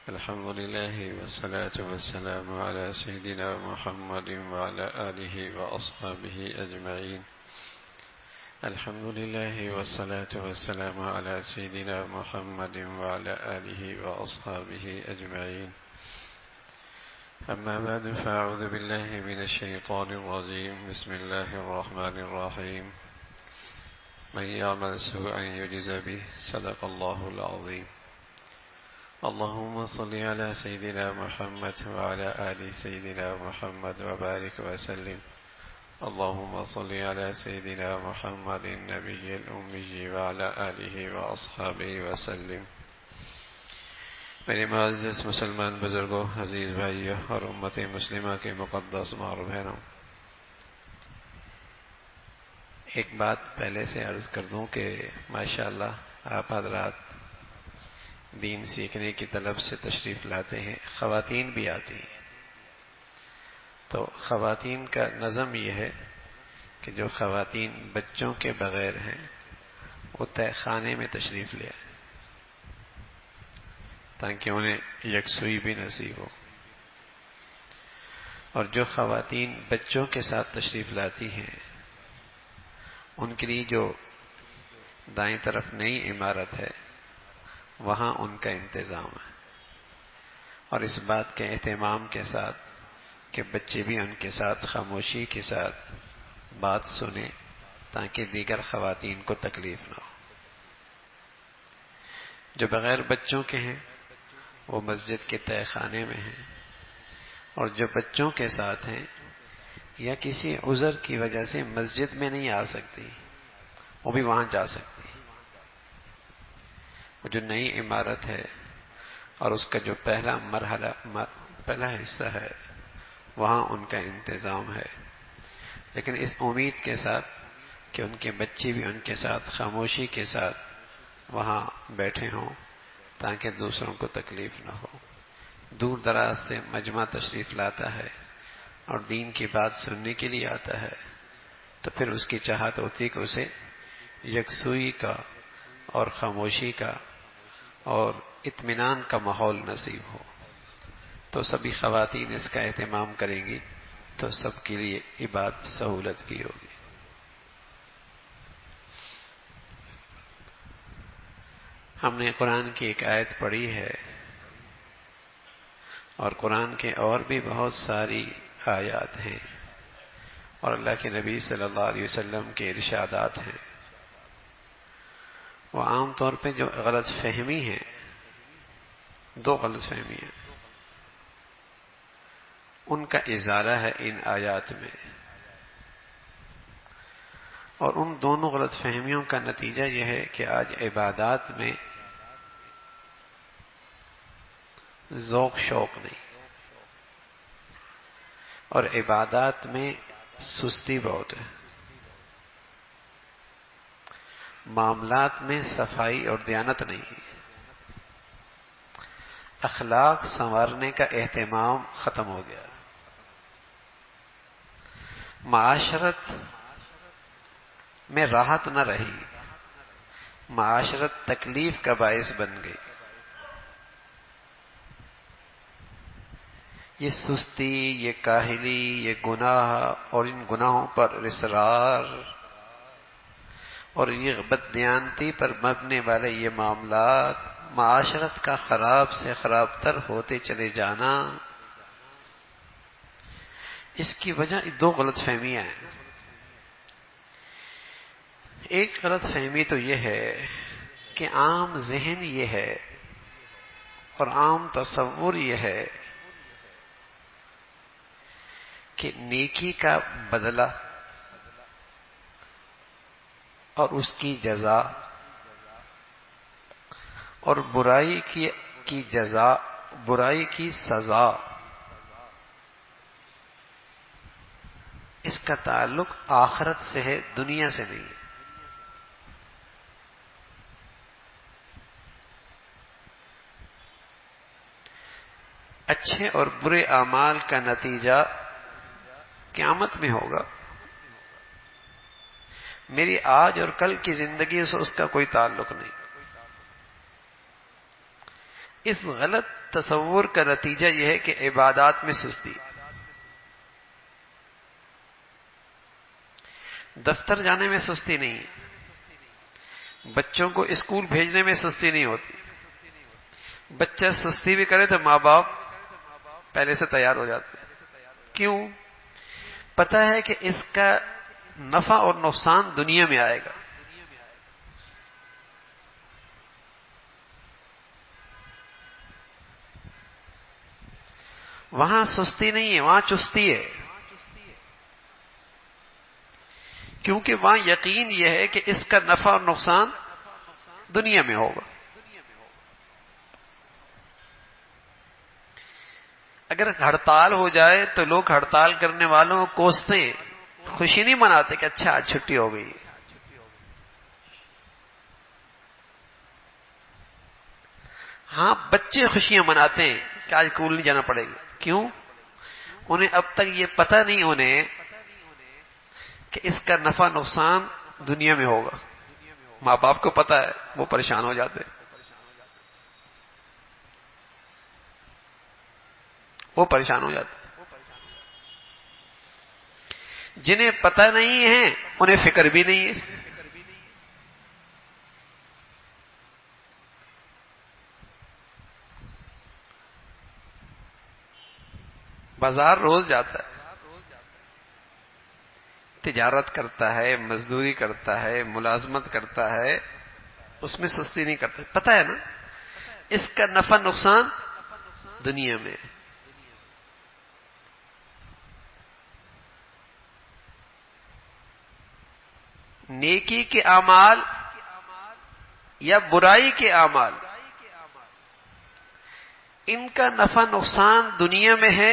الحمد لله والصلاة والسلام على سيدنا محمد وعلى آله وأصحابه أجمعين. الحمد لله والصلاة والسلام على سيدنا محمد وعلى آله وأصحابه أجمعين. أما بعد فأعوذ بالله من الشيطان الرجيم. بسم الله الرحمن الرحيم. من يعمل سوءا يجز به. صدق الله العظيم. اللهم صل على سيدنا محمد وعلى آل سيدنا محمد وبارك وسلم. اللهم صل على سيدنا محمد النبي الأمي وعلى آله وأصحابه وسلم. میرے معزز مسلمان بزرگوں، عزیز بھائیوں اور امت مسلمہ کے مقدس ماں اور بہنوں، ایک بات پہلے سے عرض کر دوں کہ ماشاءاللہ آپ حضرات دین سیکھنے کی طلب سے تشریف لاتے ہیں، خواتین بھی آتی ہیں. تو خواتین کا نظم یہ ہے کہ جو خواتین بچوں کے بغیر ہیں وہ تہ خانے میں تشریف لے آئیں تاکہ انہیں یکسوئی بھی نصیب ہو، اور جو خواتین بچوں کے ساتھ تشریف لاتی ہیں ان کے لیے جو دائیں طرف نئی عمارت ہے وہاں ان کا انتظام ہے، اور اس بات کے اہتمام کے ساتھ کہ بچے بھی ان کے ساتھ خاموشی کے ساتھ بات سنیں تاکہ دیگر خواتین کو تکلیف نہ ہو. جو بغیر بچوں کے ہیں وہ مسجد کے تہ خانے میں ہیں، اور جو بچوں کے ساتھ ہیں یا کسی عذر کی وجہ سے مسجد میں نہیں آ سکتی وہ بھی وہاں جا سکتی. وہ جو نئی عمارت ہے اور اس کا جو پہلا حصہ ہے وہاں ان کا انتظام ہے، لیکن اس امید کے ساتھ کہ ان کے بچے بھی ان کے ساتھ خاموشی کے ساتھ وہاں بیٹھے ہوں تاکہ دوسروں کو تکلیف نہ ہو. دور دراز سے مجمع تشریف لاتا ہے اور دین کی بات سننے کے لیے آتا ہے تو پھر اس کی چاہت ہوتی کہ اسے یکسوئی کا اور خاموشی کا اور اطمینان کا ماحول نصیب ہو. تو سبھی خواتین اس کا اہتمام کریں گی تو سب کے لیے یہ بات سہولت کی ہوگی. ہم نے قرآن کی ایک آیت پڑھی ہے اور قرآن کے اور بھی بہت ساری آیات ہیں اور اللہ کے نبی صلی اللہ علیہ وسلم کے ارشادات ہیں. وہ عام طور پہ جو غلط فہمی ہے، دو غلط فہمی ہیں، ان کا ازالہ ہے ان آیات میں، اور ان دونوں غلط فہمیوں کا نتیجہ یہ ہے کہ آج عبادات میں ذوق شوق نہیں، اور عبادات میں سستی بہت ہے، معاملات میں صفائی اور دیانت نہیں ہے، اخلاق سنوارنے کا اہتمام ختم ہو گیا، معاشرت میں راحت نہ رہی، معاشرت تکلیف کا باعث بن گئی. یہ سستی، یہ کاہلی، یہ گناہ اور ان گناہوں پر اصرار اور یہ بددیانتی پر مبنے والے یہ معاملات معاشرت کا خراب سے خراب تر ہوتے چلے جانا، اس کی وجہ دو غلط فہمیاں ہیں. ایک غلط فہمی تو یہ ہے کہ عام ذہن یہ ہے اور عام تصور یہ ہے کہ نیکی کا بدلہ اور اس کی جزا اور برائی کی جزا، برائی کی سزا، اس کا تعلق آخرت سے ہے، دنیا سے نہیں ہے. اچھے اور برے اعمال کا نتیجہ قیامت میں ہوگا. میری آج اور کل کی زندگی سے اس کا کوئی تعلق نہیں. اس غلط تصور کا نتیجہ یہ ہے کہ عبادات میں سستی. دفتر جانے میں سستی نہیں ہے، بچوں کو اسکول بھیجنے میں سستی نہیں ہوتی. بچہ سستی بھی کرے تو ماں باپ پہلے سے تیار ہو جاتے ہیں. کیوں؟ پتہ ہے کہ اس کا نفع اور نقصان دنیا میں آئے گا. وہاں سستی نہیں ہے، وہاں چستی ہے. کیونکہ وہاں یقین یہ ہے کہ اس کا نفع اور نقصان دنیا میں ہوگا. اگر ہڑتال ہو جائے تو لوگ ہڑتال کرنے والوں کو کوستے ہیں، خوشی نہیں مناتے کہ اچھا آج چھٹی ہو گئی. ہاں بچے خوشیاں مناتے ہیں کہ آج اسکول نہیں جانا پڑے گا. کیوں؟ انہیں اب تک یہ پتہ نہیں انہیں کہ اس کا نفع نقصان دنیا میں ہوگا. ماں باپ کو پتہ ہے، وہ پریشان ہو جاتے ہیں. وہ پریشان ہو جاتے. جنہیں پتہ نہیں ہے انہیں فکر بھی نہیں ہے. بازار روز جاتا ہے، تجارت کرتا ہے، مزدوری کرتا ہے، ملازمت کرتا ہے، اس میں سستی نہیں کرتا. پتہ ہے نا اس کا نفع نقصان دنیا میں. نیکی کے اعمال یا برائی کے اعمال، ان کا نفع نقصان دنیا میں ہے،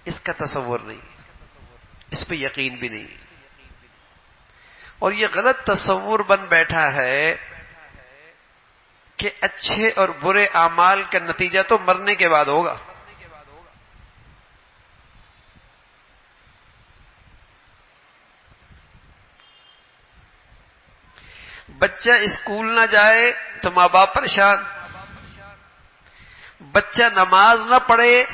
اس کا تصور نہیں، اس پہ یقین بھی نہیں. اور یہ غلط تصور بن بیٹھا ہے کہ اچھے اور برے اعمال کا نتیجہ تو مرنے کے بعد ہوگا. بچہ اسکول نہ جائے تو ماں باپ پریشان. بچہ نماز نہ پڑھے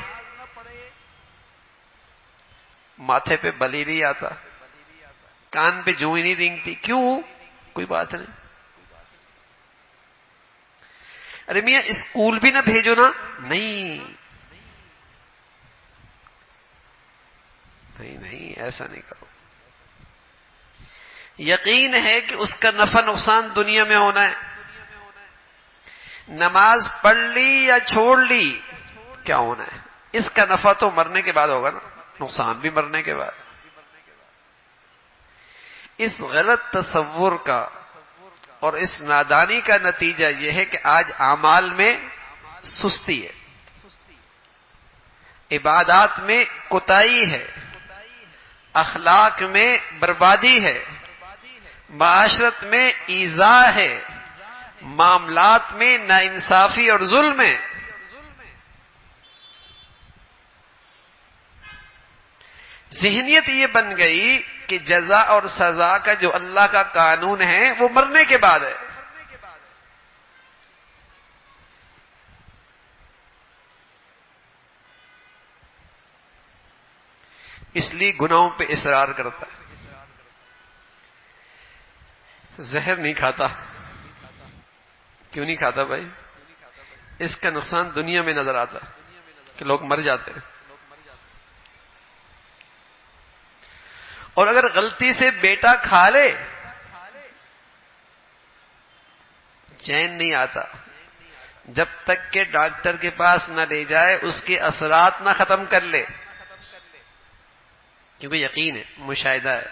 ماتھے پہ بلی نہیں آتا، کان پہ جوئی نہیں رینگتی. کیوں؟ کوئی بات نہیں. ارے میاں اسکول بھی نہ بھیجو نا. نہیں نہیں نہیں، ایسا نہیں کرو. یقین ہے کہ اس کا نفع نقصان دنیا میں ہونا ہے. نماز پڑھ لی یا چھوڑ لی کیا ہونا ہے، اس کا نفع تو مرنے کے بعد ہوگا نا، نقصان بھی مرنے کے بعد. اس غلط تصور کا اور اس نادانی کا نتیجہ یہ ہے کہ آج اعمال میں سستی ہے، عبادات میں کوتاہی ہے، اخلاق میں بربادی ہے، معاشرت میں ایذاء ہے، معاملات میں ناانصافی اور ظلم ہے. ذہنیت یہ بن گئی کہ جزا اور سزا کا جو اللہ کا قانون ہے وہ مرنے کے بعد ہے. اس لیے گناہوں پہ اصرار کرتا ہے. زہر نہیں کھاتا. کیوں نہیں کھاتا بھائی؟ اس کا نقصان دنیا میں نظر آتا کہ لوگ مر جاتے ہیں. اور اگر غلطی سے بیٹا کھا لے چین نہیں آتا جب تک کہ ڈاکٹر کے پاس نہ لے جائے، اس کے اثرات نہ ختم کر لے. کیونکہ یقین ہے، مشاہدہ ہے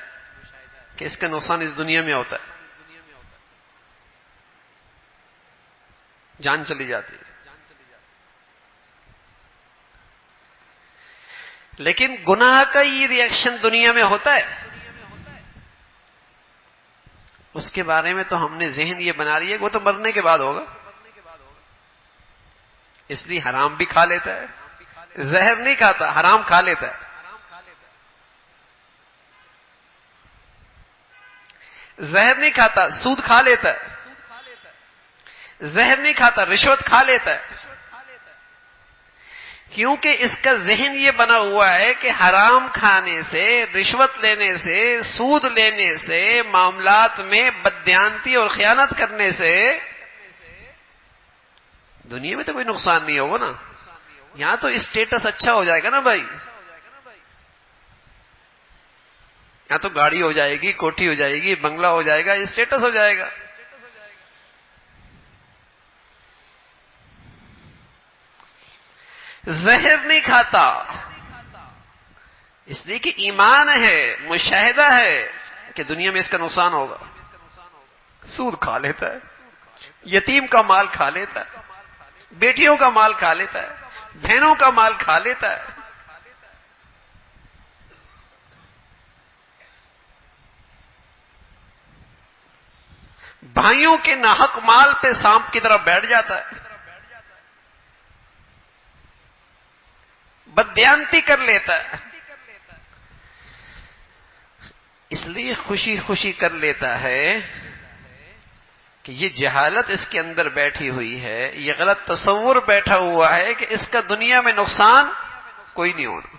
کہ اس کا نقصان اس دنیا میں ہوتا ہے، جان چلی جاتی ہے. لیکن گناہ کا یہ ری ایکشن دنیا میں ہوتا ہے، اس کے بارے میں تو ہم نے ذہن یہ بنا لیا کہ وہ تو مرنے کے بعد ہوگا. اس لیے حرام بھی کھا لیتا ہے. زہر نہیں کھاتا، حرام کھا لیتا ہے. زہر نہیں کھاتا، سود کھا لیتا ہے. زہر نہیں کھاتا، رشوت کھا لیتا ہے، کیونکہ اس کا ذہن یہ بنا ہوا ہے کہ حرام کھانے سے، رشوت لینے سے، سود لینے سے، معاملات میں بددیانتی اور خیانت کرنے سے دنیا میں تو کوئی نقصان نہیں ہوگا نا، یہاں تو اسٹیٹس اچھا ہو جائے گا نا بھائی، یہاں تو گاڑی ہو جائے گی، کوٹھی ہو جائے گی، بنگلہ ہو جائے گا، اسٹیٹس ہو جائے گا۔ زہر نہیں کھاتا اس لیے کہ ایمان ہے، مشاہدہ ہے کہ دنیا میں اس کا نقصان ہوگا۔ سود کھا لیتا ہے، یتیم کا مال کھا لیتا ہے، بیٹیوں کا مال کھا لیتا ہے، بہنوں کا مال کھا لیتا ہے، بھائیوں کے ناحق مال پہ سانپ کی طرح بیٹھ جاتا ہے، بددیانتی کر لیتا ہے، اس لیے خوشی خوشی کر لیتا ہے کہ یہ جہالت اس کے اندر بیٹھی ہوئی ہے، یہ غلط تصور بیٹھا ہوا ہے کہ اس کا دنیا میں نقصان کوئی نہیں ہونا۔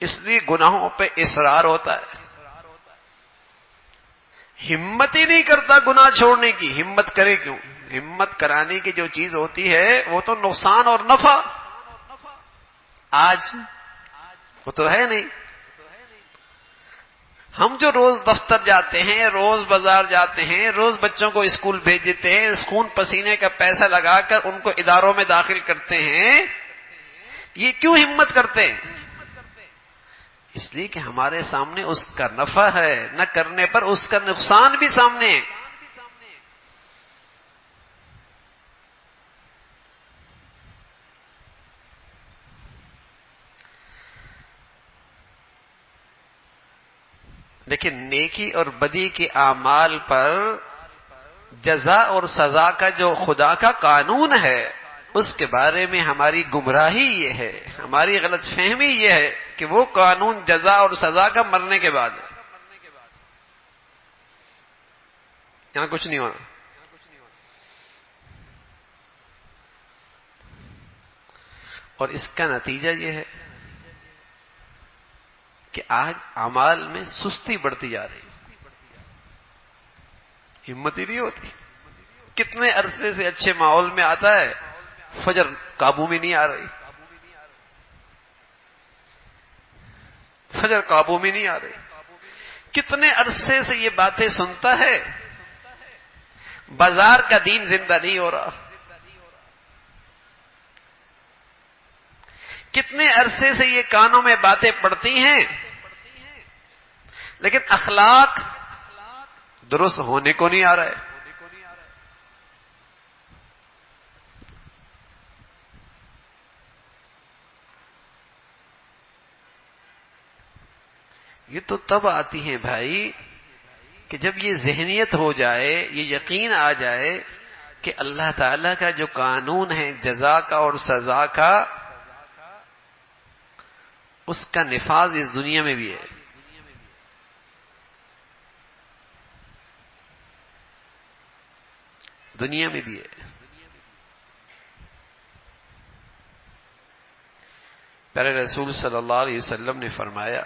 اس لیے گناہوں پہ اصرار ہوتا ہے، ہمت ہی نہیں کرتا گناہ چھوڑنے کی۔ ہمت کرے کیوں؟ ہمت کرانے کی جو چیز ہوتی ہے وہ تو نقصان اور نفع، آج وہ تو ہے نہیں۔ ہم جو روز دفتر جاتے ہیں، روز بازار جاتے ہیں، روز بچوں کو اسکول بھیج دیتے ہیں، خون پسینے کا پیسہ لگا کر ان کو اداروں میں داخل کرتے ہیں، یہ کیوں ہمت کرتے ہیں؟ اس لیے کہ ہمارے سامنے اس کا نفع ہے، نہ کرنے پر اس کا نقصان بھی سامنے ہے۔ لیکن نیکی اور بدی کے اعمال پر جزا اور سزا کا جو خدا کا قانون ہے، اس کے بارے میں ہماری گمراہی یہ ہے، ہماری غلط فہمی یہ ہے کہ وہ قانون جزا اور سزا کا مرنے کے بعد ہے، یہاں کچھ نہیں ہونا۔ اور اس کا نتیجہ یہ ہے کہ آج اعمال میں سستی بڑھتی جا رہی، ہمت ہی نہیں ہوتی۔ کتنے عرصے سے اچھے ماحول میں آتا ہے، فجر قابو میں نہیں آ رہی، فجر قابو میں نہیں آ رہی۔ کتنے عرصے سے یہ باتیں سنتا ہے، بازار کا دین زندہ نہیں ہو رہا۔ کتنے عرصے سے یہ کانوں میں باتیں پڑتی ہیں، لیکن اخلاق درست ہونے کو نہیں آ رہا ہے۔ یہ تو تب آتی ہیں بھائی کہ جب یہ ذہنیت ہو جائے، یہ یقین آ جائے کہ اللہ تعالیٰ کا جو قانون ہے جزا کا اور سزا کا، اس کا نفاذ اس دنیا میں بھی ہے۔ دنیا میں بھی ہے۔ پیارے رسول صلی اللہ علیہ وسلم نے فرمایا،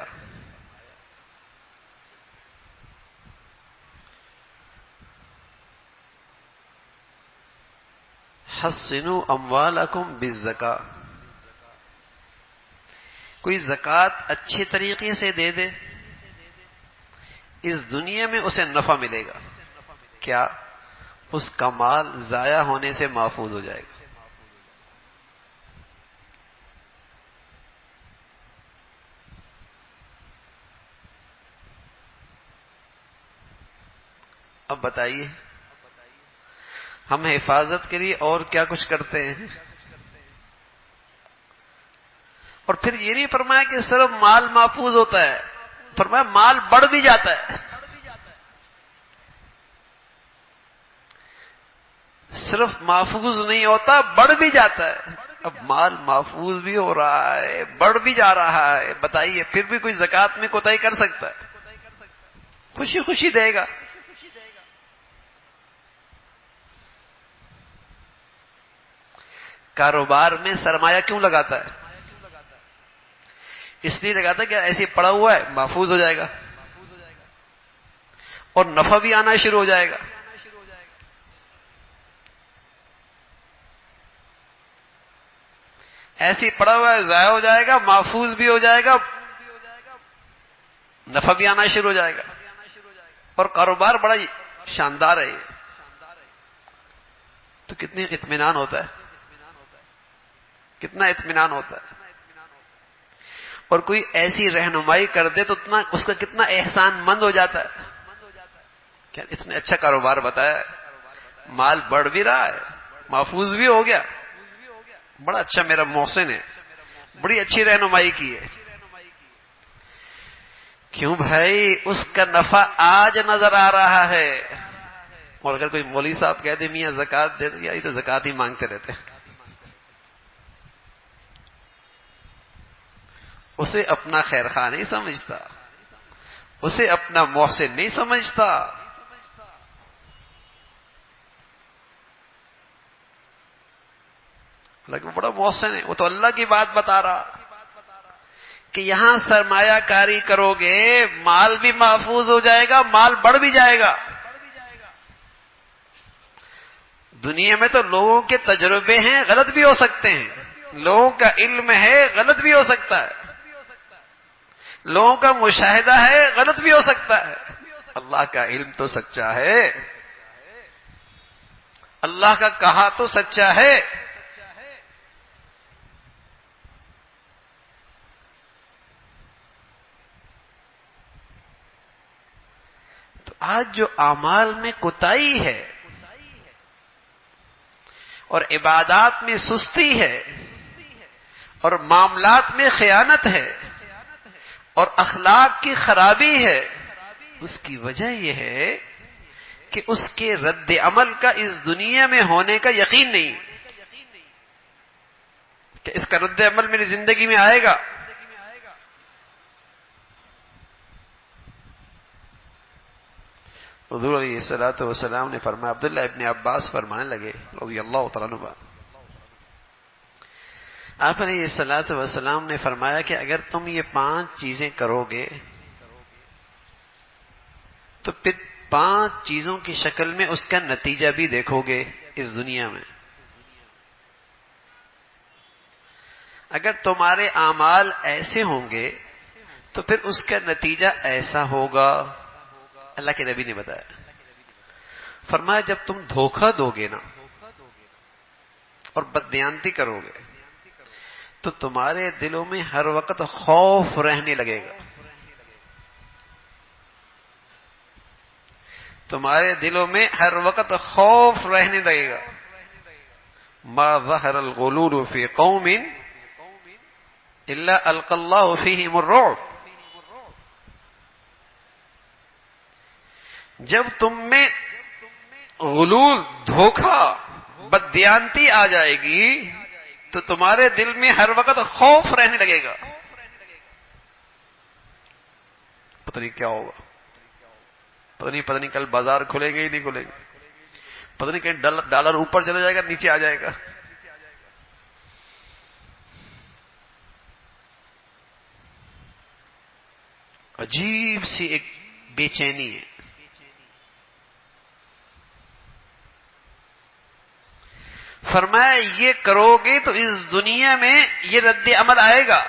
حسنوا اموالکم بالزکاۃ، کوئی زکوٰۃ اچھے طریقے سے دے دے، اس دنیا میں اسے نفع ملے گا۔ کیا؟ اس کا مال ضائع ہونے سے محفوظ ہو جائے گا۔ اب بتائیے، ہم حفاظت کے لیے اور کیا کچھ کرتے ہیں؟ اور پھر یہ نہیں فرمایا کہ صرف مال محفوظ ہوتا ہے، فرمایا مال بڑھ بھی جاتا ہے۔ صرف محفوظ نہیں ہوتا، بڑھ بھی جاتا ہے۔ اب مال محفوظ بھی ہو رہا ہے، بڑھ بھی جا رہا ہے، بتائیے پھر بھی کوئی زکوٰۃ میں کوتاہی کر سکتا ہے؟ خوشی خوشی دے گا. کاروبار میں سرمایہ کیوں لگاتا ہے؟ اس لیے لگاتا ہے کہ ایسے پڑا ہوا ہے محفوظ ہو جائے گا اور نفع بھی آنا شروع ہو جائے گا. ایسے پڑا ہوا ہے ضائع ہو جائے گا، محفوظ بھی ہو جائے گا، نفع بھی آنا شروع ہو جائے گا، اور کاروبار بڑا شاندار ہے. یہ تو کتنی اطمینان ہوتا ہے، کتنا اطمینان ہوتا ہے. اور کوئی ایسی رہنمائی کر دے تو اتنا اس کا کتنا احسان مند ہو جاتا ہے. کیا اس نے اچھا کاروبار بتایا ہے، مال بڑھ بھی رہا ہے، محفوظ بھی ہو گیا، بڑا اچھا میرا محسن ہے، بڑی اچھی رہنمائی کی ہے. کیوں بھائی؟ اس کا نفع آج نظر آ رہا ہے. اور اگر کوئی مولوی صاحب کہہ دے میاں زکات دے دو، یا یہ تو زکات ہی مانگتے رہتے ہیں، اسے اپنا خیر خواہ نہیں سمجھتا، اسے اپنا محسن نہیں سمجھتا. لیکن بڑا محسن ہے، وہ تو اللہ کی بات بتا رہا کہ یہاں سرمایہ کاری کرو گے مال بھی محفوظ ہو جائے گا، مال بڑھ بھی جائے گا. دنیا میں تو لوگوں کے تجربے ہیں، غلط بھی ہو سکتے ہیں، لوگوں کا علم ہے، غلط بھی ہو سکتا ہے، لوگوں کا مشاہدہ ہے، غلط بھی ہو سکتا ہے. اللہ کا علم تو سچا ہے، اللہ کا کہا تو سچا ہے. تو آج جو اعمال میں کوتاہی ہے اور عبادات میں سستی ہے اور معاملات میں خیانت ہے اور اخلاق کی خرابی ہے، اس کی وجہ یہ ہے کہ اس کے رد عمل کا اس دنیا میں ہونے کا یقین نہیں کہ اس کا رد عمل میری زندگی میں آئے گا. حضور علیہ الصلوۃ والسلام نے فرمایا، عبداللہ ابن عباس فرمانے لگے رضی اللہ تعالیٰ عنہ، آپ علیہ الصلوۃ والسلام نے فرمایا کہ اگر تم یہ 5 چیزیں کرو گے تو پھر 5 چیزوں کی شکل میں اس کا نتیجہ بھی دیکھو گے اس دنیا میں. اگر تمہارے اعمال ایسے ہوں گے تو پھر اس کا نتیجہ ایسا ہوگا. اللہ کے نبی نے بتایا، فرمایا جب تم دھوکہ دو گے نا اور بددیانتی کرو گے تو تمہارے دلوں میں ہر وقت خوف رہنے لگے گا، تمہارے دلوں میں ہر وقت خوف رہنے لگے گا. ما ظہر الغلول فی قوم الا القى اللہ فیہم الرعب. جب تم میں غلول، دھوکہ، بددیانتی آ جائے گی تو تمہارے دل میں ہر وقت خوف رہنے لگے گا. پتہ نہیں کیا ہوگا، پتہ نہیں کل بازار کھلے گا ہی نہیں کھلے گا، پتہ نہیں کہیں ڈالر اوپر چلا جائے گا نیچے آ جائے گا. عجیب سی ایک بے چینی ہے. فرمایا یہ کرو گے تو اس دنیا میں یہ رد عمل آئے گا.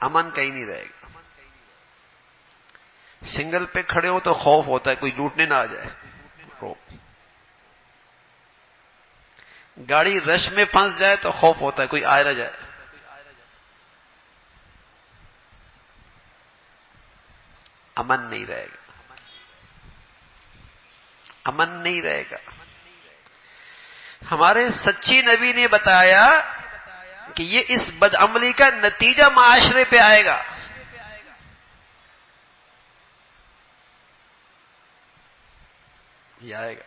امن کہیں نہیں رہے گا. سنگل پہ کھڑے ہو تو خوف ہوتا ہے کوئی لوٹنے نہ آ جائے، گاڑی رش میں پھنس جائے تو خوف ہوتا ہے کوئی آئے نہ جائے. امن نہیں رہے گا، امن نہیں رہے گا. ہمارے سچی نبی نے بتایا کہ یہ اس بدعملی کا نتیجہ معاشرے پہ آئے گا. یہ آئے گا.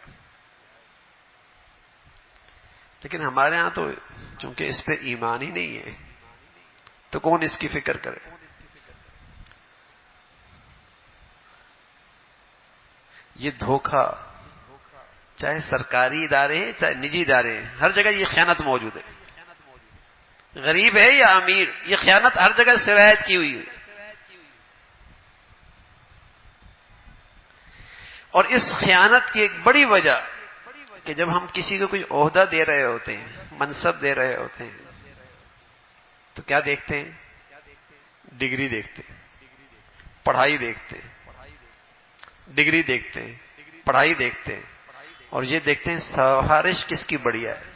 لیکن ہمارے ہاں تو چونکہ اس پہ ایمان ہی نہیں ہے، تو کون اس کی فکر کرے؟ یہ دھوکہ چاہے سرکاری ادارے ہیں چاہے نجی ادارے ہیں، ہر جگہ یہ خیانت موجود ہے. غریب ہے یا امیر، یہ خیانت ہر جگہ سرایت کی ہوئی ہے. اور اس خیانت کی ایک بڑی وجہ کہ جب ہم کسی کو کوئی عہدہ دے رہے ہوتے ہیں، منصب دے رہے ہوتے ہیں، تو کیا دیکھتے ہیں؟ ڈگری دیکھتے ہیں، پڑھائی دیکھتے ہیں، ڈگری دیکھتے ہیں، پڑھائی دیکھتے ہیں، اور یہ دیکھتے ہیں سفارش کس کی بڑھیا ہے.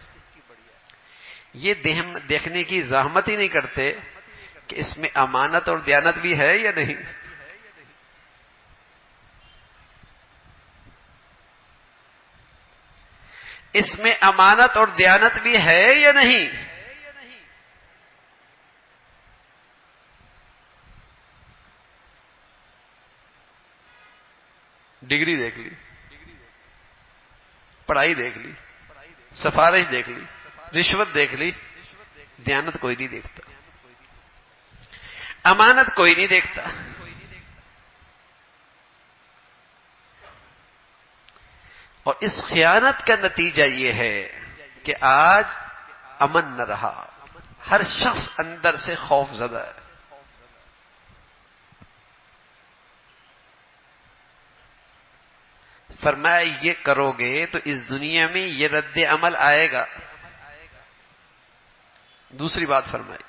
یہ دیکھنے کی زحمت ہی نہیں کرتے کہ اس میں امانت اور دیانت بھی ہے یا نہیں. اس میں امانت اور دیانت بھی ہے یا نہیں. ڈگری دیکھ لی، پڑھائی دیکھ لی، سفارش دیکھ لی، رشوت دیکھ لی، دیانت کوئی نہیں دیکھتا، امانت کوئی نہیں دیکھتا. اور اس خیانت کا نتیجہ یہ ہے کہ آج امن نہ رہا، ہر شخص اندر سے خوف زدہ ہے. فرمایا یہ کرو گے تو اس دنیا میں یہ رد عمل آئے گا. دوسری بات فرمائی،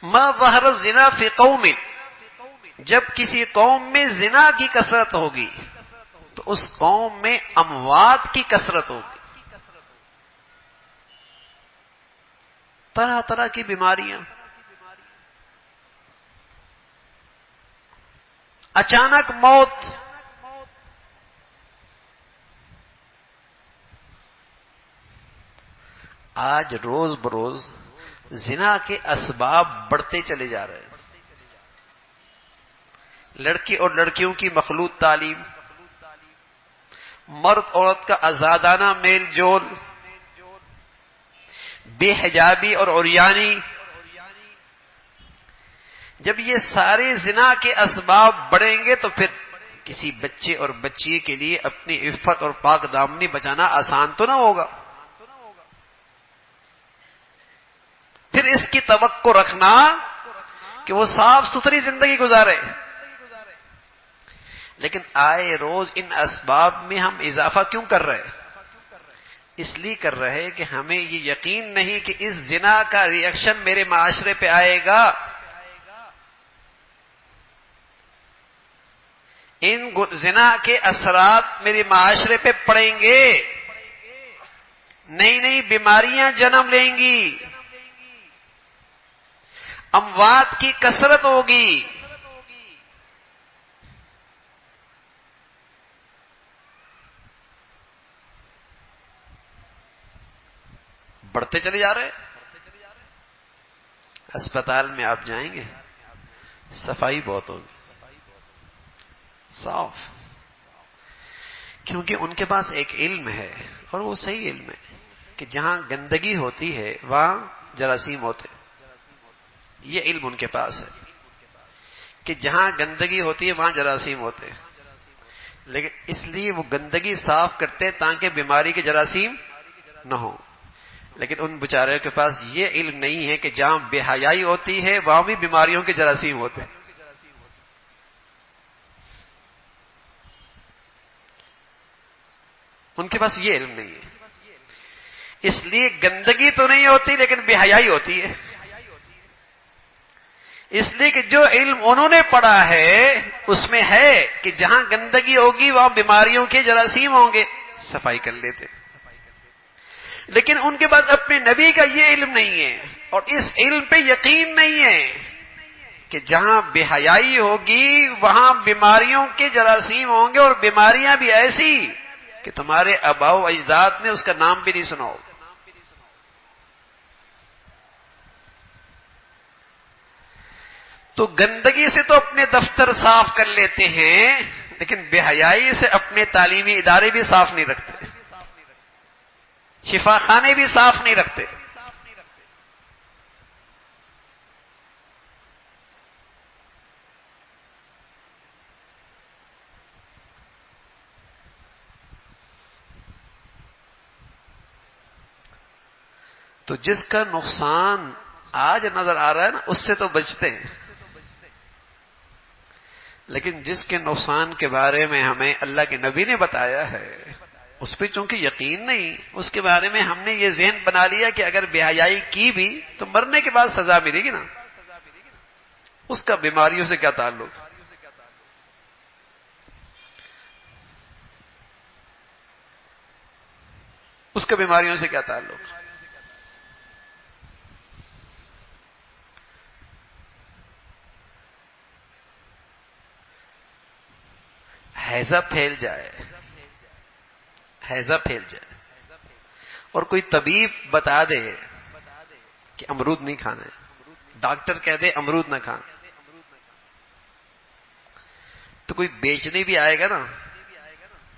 ما ظہر الزنا فی قوم، جب کسی قوم میں زنا کی کثرت ہوگی تو اس قوم میں اموات کی کثرت ہوگی. طرح طرح کی بیماریاں، اچانک موت. آج روز بروز زنا کے اسباب بڑھتے چلے جا رہے ہیں. لڑکی اور لڑکیوں کی مخلوط تعلیم، مرد عورت کا آزادانہ میل جول، بے حجابی اور عریانی. جب یہ سارے زنا کے اسباب بڑھیں گے تو پھر کسی بچے اور بچی کے لیے اپنی عفت اور پاک دامنی بچانا آسان تو نہ ہوگا. پھر اس کی توقع رکھنا کہ وہ صاف ستھری زندگی گزارے. لیکن آئے روز ان اسباب میں ہم اضافہ کیوں کر رہے؟ اس لیے کر رہے کہ ہمیں یہ یقین نہیں کہ اس زنا کا ری ایکشن میرے معاشرے پہ آئے گا. ان زنا کے اثرات میرے معاشرے پہ پڑیں گے، نئی نئی بیماریاں جنم لیں گی، اموات کی کثرت ہوگی. بڑھتے چلے جا رہے. اسپتال میں آپ جائیں گے، صفائی بہت ہوگی، صاف، کیونکہ ان کے پاس ایک علم ہے اور وہ صحیح علم ہے کہ جہاں گندگی ہوتی ہے وہاں جراثیم ہوتے. یہ علم ان کے پاس ہے کہ جہاں گندگی ہوتی ہے وہاں جراثیم ہوتے. لیکن اس لیے وہ گندگی صاف کرتے تاکہ بیماری کے جراثیم نہ ہو. لیکن ان بیچاروں کے پاس یہ علم نہیں ہے کہ جہاں بے حیائی ہوتی ہے وہاں بھی بیماریوں کے جراثیم ہوتے ہیں. ان کے پاس یہ علم نہیں ہے. اس لیے گندگی تو نہیں ہوتی لیکن بے حیائی ہوتی ہے. اس لیے کہ جو علم انہوں نے پڑھا ہے اس میں ہے کہ جہاں گندگی ہوگی وہاں بیماریوں کے جراثیم ہوں گے، صفائی کر لیتے. لیکن ان کے پاس اپنے نبی کا یہ علم نہیں ہے اور اس علم پہ یقین نہیں ہے کہ جہاں بے حیائی ہوگی وہاں بیماریوں کے جراثیم ہوں گے، اور بیماریاں بھی ایسی کہ تمہارے آباء و اجداد نے اس کا نام بھی نہیں سنا ہوگا. تو گندگی سے تو اپنے دفتر صاف کر لیتے ہیں لیکن بے حیائی سے اپنے تعلیمی ادارے بھی صاف نہیں رکھتے، شفا خانے بھی صاف نہیں رکھتے. تو جس کا نقصان آج نظر آ رہا ہے نا، اس سے تو بچتے ہیں، لیکن جس کے نقصان کے بارے میں ہمیں اللہ کے نبی نے بتایا ہے، اس پہ چونکہ یقین نہیں، اس کے بارے میں ہم نے یہ ذہن بنا لیا کہ اگر بے حیائی کی بھی تو مرنے کے بعد سزا ملے گی نا، اس کا بیماریوں سے کیا تعلق؟ اس کا بیماریوں سے کیا تعلق؟ ہیضہ پھیل جائے، ہیضہ پھیل جائے اور کوئی طبیب بتا دے کہ امرود نہیں کھانا ہے، ڈاکٹر کہہ دے امرود نہ کھانا، تو کوئی بیچنے بھی آئے گا نا،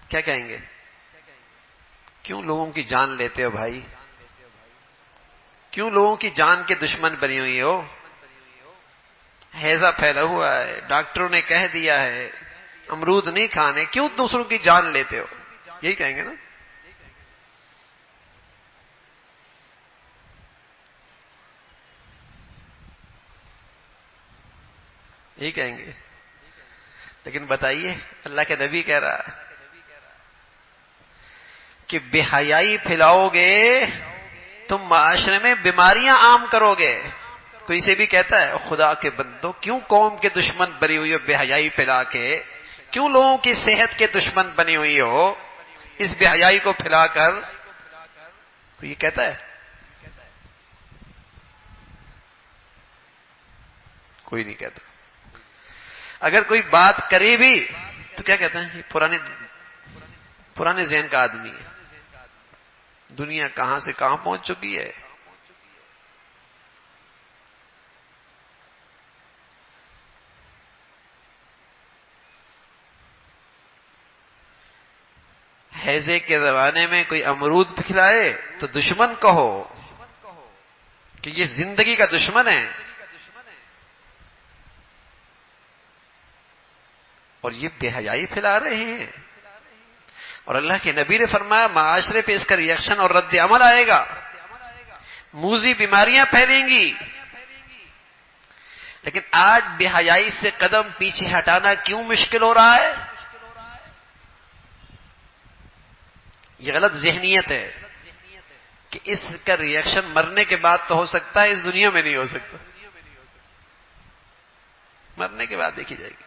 کیا کہیں گے؟ کیوں لوگوں کی جان لیتے ہو بھائی؟ کیوں لوگوں کی جان کے دشمن بنی ہوئی ہو؟ ہیضہ پھیلا ہوا ہے، ڈاکٹروں نے کہہ دیا ہے امرود نہیں کھانے، کیوں دوسروں کی جان لیتے ہو؟ یہی کہیں گے نا۔ یہی کہیں گے، لیکن بتائیے اللہ کے نبی کہہ رہا ہے کہ بے حیائی پھیلاؤ گے تم معاشرے میں بیماریاں عام کرو گے۔ کوئی سے بھی کہتا ہے خدا کے بندو کیوں قوم کے دشمن بنی ہوئی ہو بے حیائی پھیلا کے، کیوں لوگوں کی صحت کے دشمن بنی ہوئی ہو اس بے حیائی کو پھیلا کر؟ کوئی یہ کہتا ہے؟ کوئی نہیں کہتا۔ اگر کوئی بات کرے بھی تو کیا کہتے ہیں؟ یہ پرانے ذہن کا آدمی ہے، دنیا کہاں سے کہاں پہنچ چکی ہے۔ حیضے کے زمانے میں کوئی امرود کھلائے تو دشمن کہو کہ یہ زندگی کا دشمن ہے، اور یہ بے حیائی پھیلا رہے ہیں۔ اور اللہ کے نبی نے فرمایا معاشرے پہ اس کا ریئیکشن اور رد عمل آئے گا، موذی بیماریاں پھیلیں گی۔ لیکن آج بے حیائی سے قدم پیچھے ہٹانا کیوں مشکل ہو رہا ہے؟ یہ غلط ذہنیت ہے کہ اس کا ریئیکشن مرنے کے بعد تو ہو سکتا ہے، اس دنیا میں نہیں ہو سکتا، مرنے کے بعد دیکھی جائے گی۔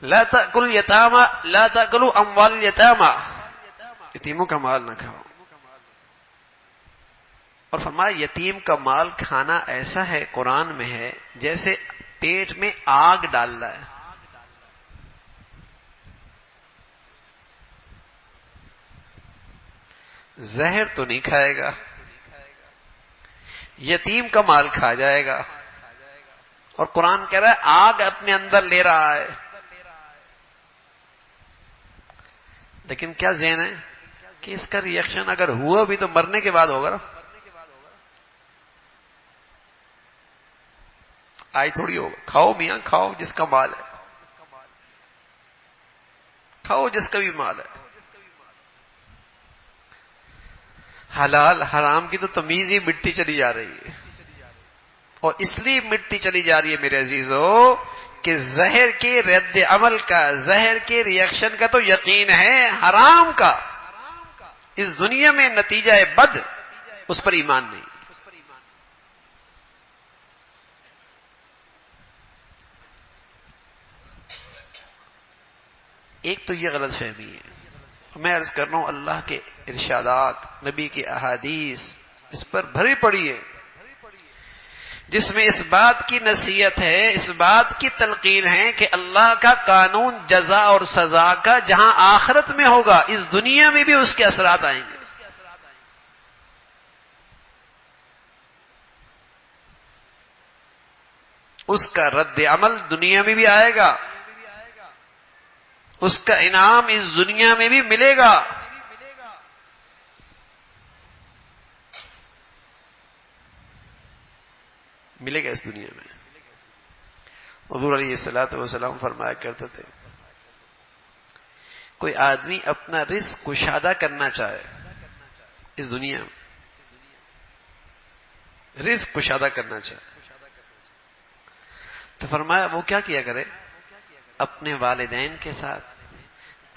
لا تأکل یتاما، لا تأکلوا اموال الیتاما، یتیموں کا مال نہ کھاؤ۔ اور فرمایا یتیم کا مال کھانا ایسا ہے، قرآن میں ہے جیسے پیٹ میں آگ ڈالنا ہے۔ زہر تو نہیں کھائے گا، یتیم کا مال کھا جائے گا، اور قرآن کہہ رہا ہے آگ اپنے اندر لے رہا ہے۔ لیکن کیا ذہن ہے کہ اس کا ریئیکشن اگر ہوا بھی تو مرنے کے بعد ہوگا نا، آج تھوڑی ہوگا۔ کھاؤ میاں کھاؤ، جس کا مال ہے کھاؤ، جس کا بھی مال ہے۔ حلال حرام کی تو تمیز ہی مٹی چلی جا رہی ہے، اور اس لیے مٹی چلی جا رہی ہے میرے عزیزو کہ زہر کے رد عمل کا، زہر کے ریئیکشن کا تو یقین ہے، حرام کا اس دنیا میں نتیجہ بد، اس پر ایمان نہیں۔ ایک تو یہ غلط فہمی ہے، میں عرض کر رہا ہوں اللہ کے ارشادات، نبی کی احادیث اس پر بھری پڑی ہے، جس میں اس بات کی نصیحت ہے، اس بات کی تلقین ہے کہ اللہ کا قانون جزا اور سزا کا جہاں آخرت میں ہوگا، اس دنیا میں بھی اس کے اثرات آئیں گے۔ اس کا رد عمل دنیا میں بھی آئے گا، اس کا انعام اس دنیا میں بھی ملے گا۔ ملے گا اس دنیا میں۔ حضور علیہ الصلوۃ والسلام فرمایا کرتے تھے کوئی آدمی اپنا رزق کشادہ کرنا چاہے اس دنیا میں، رزق کشادہ کرنا چاہے تو فرمایا وہ کیا کیا کرے؟ اپنے والدین کے ساتھ،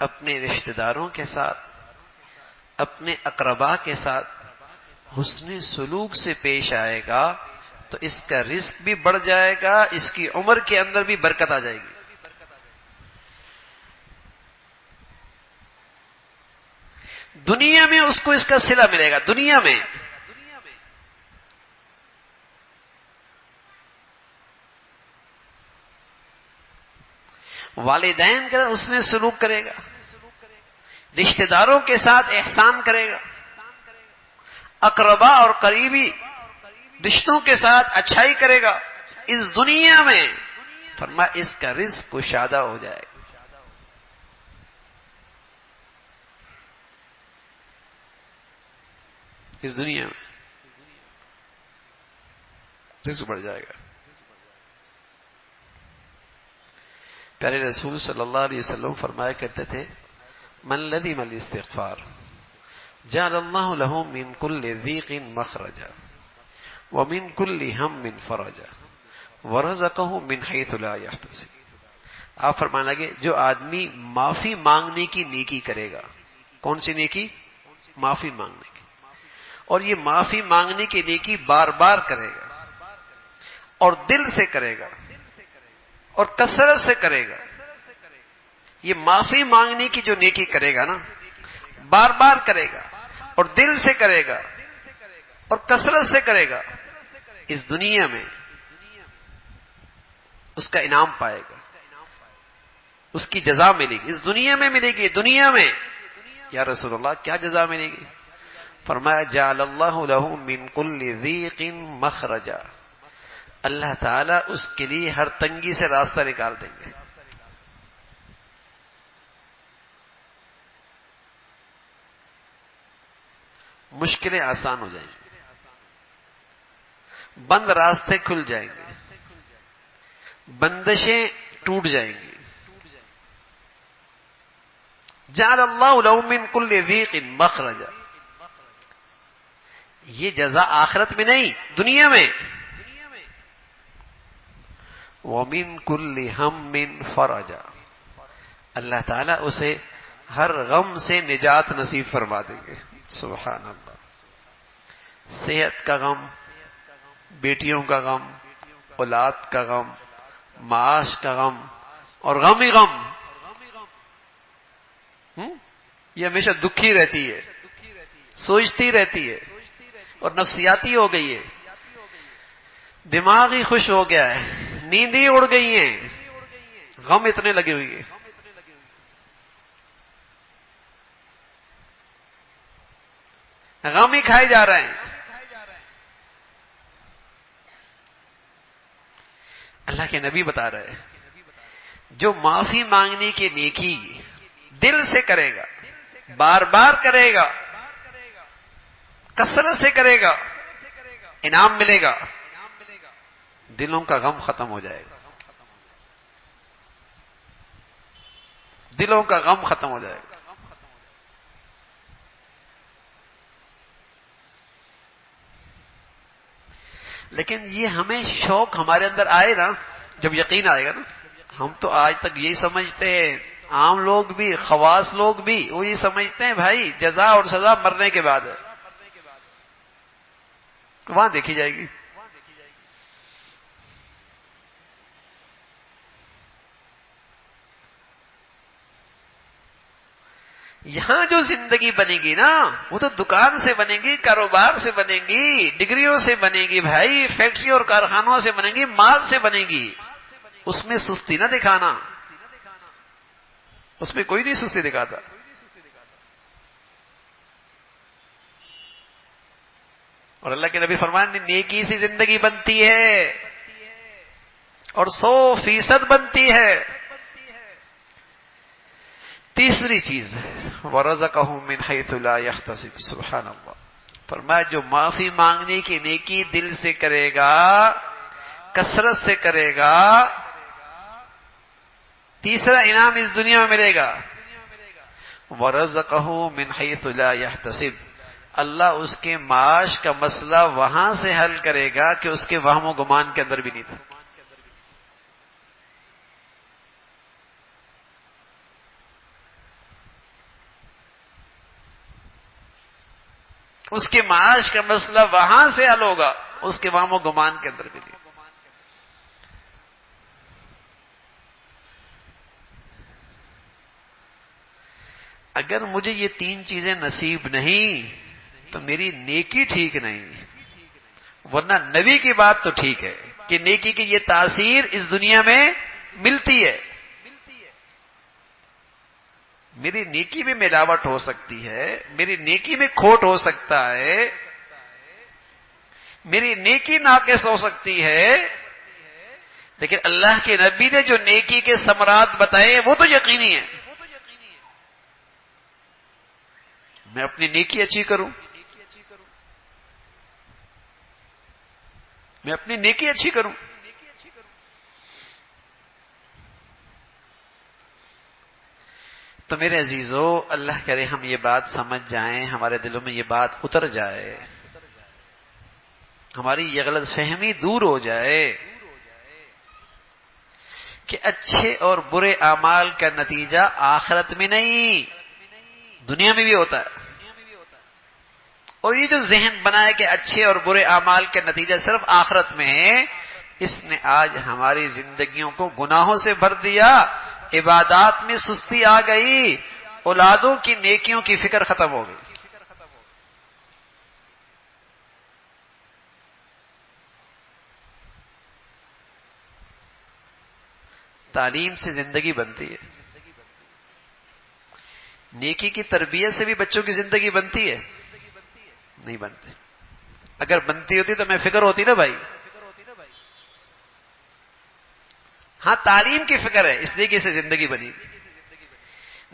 اپنے رشتہ داروں کے ساتھ، اپنے اقربا کے ساتھ حسن سلوک سے پیش آئے گا تو اس کا رزق بھی بڑھ جائے گا، اس کی عمر کے اندر بھی برکت آ جائے گی۔ دنیا میں اس کو اس کا صلہ ملے گا، دنیا میں والدین کا اس نے سلوک کرے گا، رشتہ داروں کے ساتھ احسان کرے گا، اقربا اور قریبی رشتوں کے ساتھ اچھائی کرے گا، اس دنیا میں فرمایا اس کا رزق کشادہ ہو جائے گا۔ اس دنیا میں رزق بڑھ جائے گا۔ پیارے رسول صلی اللہ علیہ وسلم فرمایا کرتے تھے من لزم الاستغفار جعل اللہ له من كل ضيق مخرجا ومن كل هم فرجا ورزقه من حيث لا يحتسب۔ آپ فرمانے لگے جو آدمی معافی مانگنے کی نیکی کرے گا، کون سی نیکی؟ معافی مانگنے کی، اور یہ معافی مانگنے کی نیکی بار بار کرے گا اور دل سے کرے گا اور کثرت سے کرے گا، یہ معافی مانگنے کی جو نیکی کرے گا نا، بار بار کرے گا اور دل سے کرے گا اور کثرت سے کرے گا، اس دنیا میں اس کا انعام پائے گا، اس کی جزا ملے گی، اس دنیا میں ملے گی۔ دنیا میں یا رسول اللہ کیا جزا ملے گی؟ فرمایا جعل اللہ له من كل ضيق مخرجا، اللہ تعالیٰ اس کے لیے ہر تنگی سے راستہ نکال دیں گے۔ مشکلیں آسان ہو جائیں گی، بند راستے کھل جائیں گے، بندشیں ٹوٹ جائیں گی۔ جعل اللہ له من كل ضيق مخرجا، یہ جزا آخرت میں نہیں، دنیا میں۔ وَمِن كُلِّ هَمٍّ فَرَجًا، اللہ تعالیٰ اسے ہر غم سے نجات نصیب فرما دیں گے۔ سبحان اللہ، صحت کا غم، بیٹیوں کا غم، اولاد کا غم، معاش کا غم اور غم ہی غم، یہ ہمیشہ دکھی رہتی ہے، سوچتی رہتی ہے اور نفسیاتی ہو گئی ہے، دماغ ہی خوش ہو گیا ہے، نیندیں اڑ گئی ہیں، غم اتنے لگے ہوئے ہیں۔ غم ہی کھائے جا رہے ہیں۔ اللہ کے نبی بتا رہے ہیں جو معافی مانگنے کی نیکی دل سے کرے گا، بار بار کرے گا، کثرت سے کرے گا، انعام ملے گا، دلوں کا غم ختم ہو جائے گا، دلوں کا غم ختم ہو جائے گا۔ لیکن یہ ہمیں شوق ہمارے اندر آئے نا، جب یقین آئے گا نا۔ ہم تو آج تک یہی سمجھتے ہیں، عام لوگ بھی، خواص لوگ بھی، وہ یہ سمجھتے ہیں بھائی جزا اور سزا مرنے کے بعد ہے، وہاں دیکھی جائے گی۔ یہاں جو زندگی بنے گی نا وہ تو دکان سے بنے گی، کاروبار سے بنے گی، ڈگریوں سے بنے گی بھائی، فیکٹری اور کارخانوں سے بنے گی، مال سے بنے گی۔ اس میں سستی نہ دکھانا، اس میں کوئی نہیں سستی دکھاتا۔ اور اللہ کے نبی فرمان نیکی سے زندگی بنتی ہے اور 100% بنتی ہے۔ تیسری چیز وَرَزَقَهُ مِنْ حَيْثُ لَا يَحْتَسِبُ، سبحان اللہ، فرمایا جو معافی مانگنے کی نیکی دل سے کرے گا، کثرت سے کرے گا، تیسرا انعام اس دنیا میں ملے گا، وَرَزَقَهُ مِنْ حَيْثُ لَا يَحْتَسِبُ، اللہ اس کے معاش کا مسئلہ وہاں سے حل کرے گا کہ اس کے وہم و گمان کے اندر بھی نہیں تھا۔ اس کے معاش کا مسئلہ وہاں سے حل ہوگا، اس کے وہم و گمان کے اندر بھی نہیں۔ اگر مجھے یہ تین چیزیں نصیب نہیں تو میری نیکی ٹھیک نہیں، ورنہ نبی کی بات تو ٹھیک ہے کہ نیکی کی یہ تاثیر اس دنیا میں ملتی ہے۔ میری نیکی میں ملاوٹ ہو سکتی ہے، میری نیکی میں کھوٹ ہو سکتا ہے، میری نیکی ناقص ہو سکتی ہے، لیکن اللہ کے نبی نے جو نیکی کے ثمرات بتائے وہ تو یقینی ہے۔ میں اپنی نیکی اچھی کروں، میں اپنی نیکی اچھی کروں۔ تو میرے عزیزو، اللہ کرے ہم یہ بات سمجھ جائیں، ہمارے دلوں میں یہ بات اتر جائے، ہماری یہ غلط فہمی دور ہو جائے کہ اچھے اور برے اعمال کا نتیجہ آخرت میں نہیں دنیا میں بھی ہوتا ہے۔ اور یہ جو ذہن بنا ہے کہ اچھے اور برے اعمال کا نتیجہ صرف آخرت میں ہے، اس نے آج ہماری زندگیوں کو گناہوں سے بھر دیا، عبادات میں سستی آ گئی، اولادوں کی نیکیوں کی فکر ختم ہو گئی۔ تعلیم سے زندگی بنتی ہے، نیکی کی تربیت سے بھی بچوں کی زندگی بنتی ہے؟ نہیں بنتی۔ اگر بنتی ہوتی تو میں فکر ہوتی نا بھائی۔ ہاں تعلیم کی فکر ہے اس لیے کہ اسے زندگی بنے گی،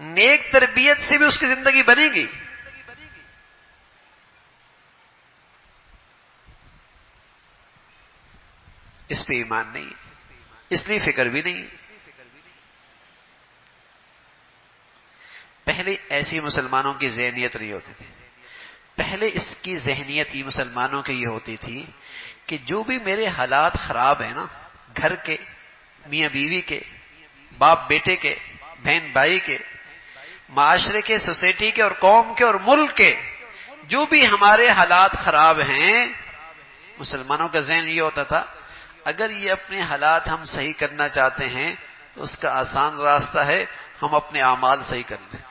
نیک تربیت سے بھی اس کی زندگی بنے گی۔ اس پہ ایمان نہیں ہے، اس لیے فکر بھی نہیں۔ پہلے ایسی مسلمانوں کی ذہنیت نہیں ہوتی تھی، پہلے اس کی ذہنیت یہ مسلمانوں کی یہ ہوتی تھی کہ جو بھی میرے حالات خراب ہیں نا، گھر کے، میاں بیوی کے، باپ بیٹے کے، بہن بھائی کے، معاشرے کے، سوسائٹی کے اور قوم کے اور ملک کے، جو بھی ہمارے حالات خراب ہیں، مسلمانوں کا ذہن یہ ہوتا تھا اگر یہ اپنے حالات ہم صحیح کرنا چاہتے ہیں تو اس کا آسان راستہ ہے ہم اپنے اعمال صحیح کر لیں۔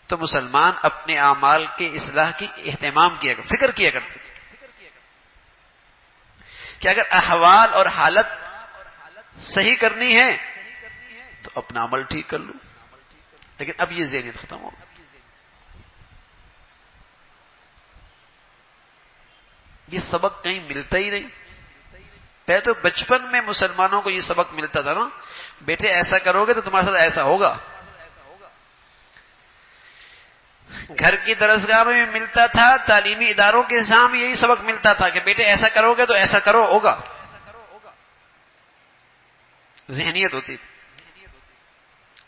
تو مسلمان اپنے اعمال کے اصلاح کی اہتمام کیا کرتے، فکر کیا کرتے تھے کہ اگر احوال اور حالت صحیح کرنی ہے تو اپنا عمل ٹھیک کر لوں، لیکن اب یہ ذہنیت ختم ہو گئی۔ یہ سبق کہیں ملتا ہی نہیں۔ پہلے تو بچپن میں مسلمانوں کو یہ سبق ملتا تھا نا، بیٹے ایسا کرو گے تو تمہارے ساتھ ایسا ہوگا۔ گھر کی درسگاہ میں بھی ملتا تھا، تعلیمی اداروں کے سامنے یہی سبق ملتا تھا کہ بیٹے ایسا کرو گے تو ایسا کرو ہوگا۔ ذہنیت ہوتی تھی،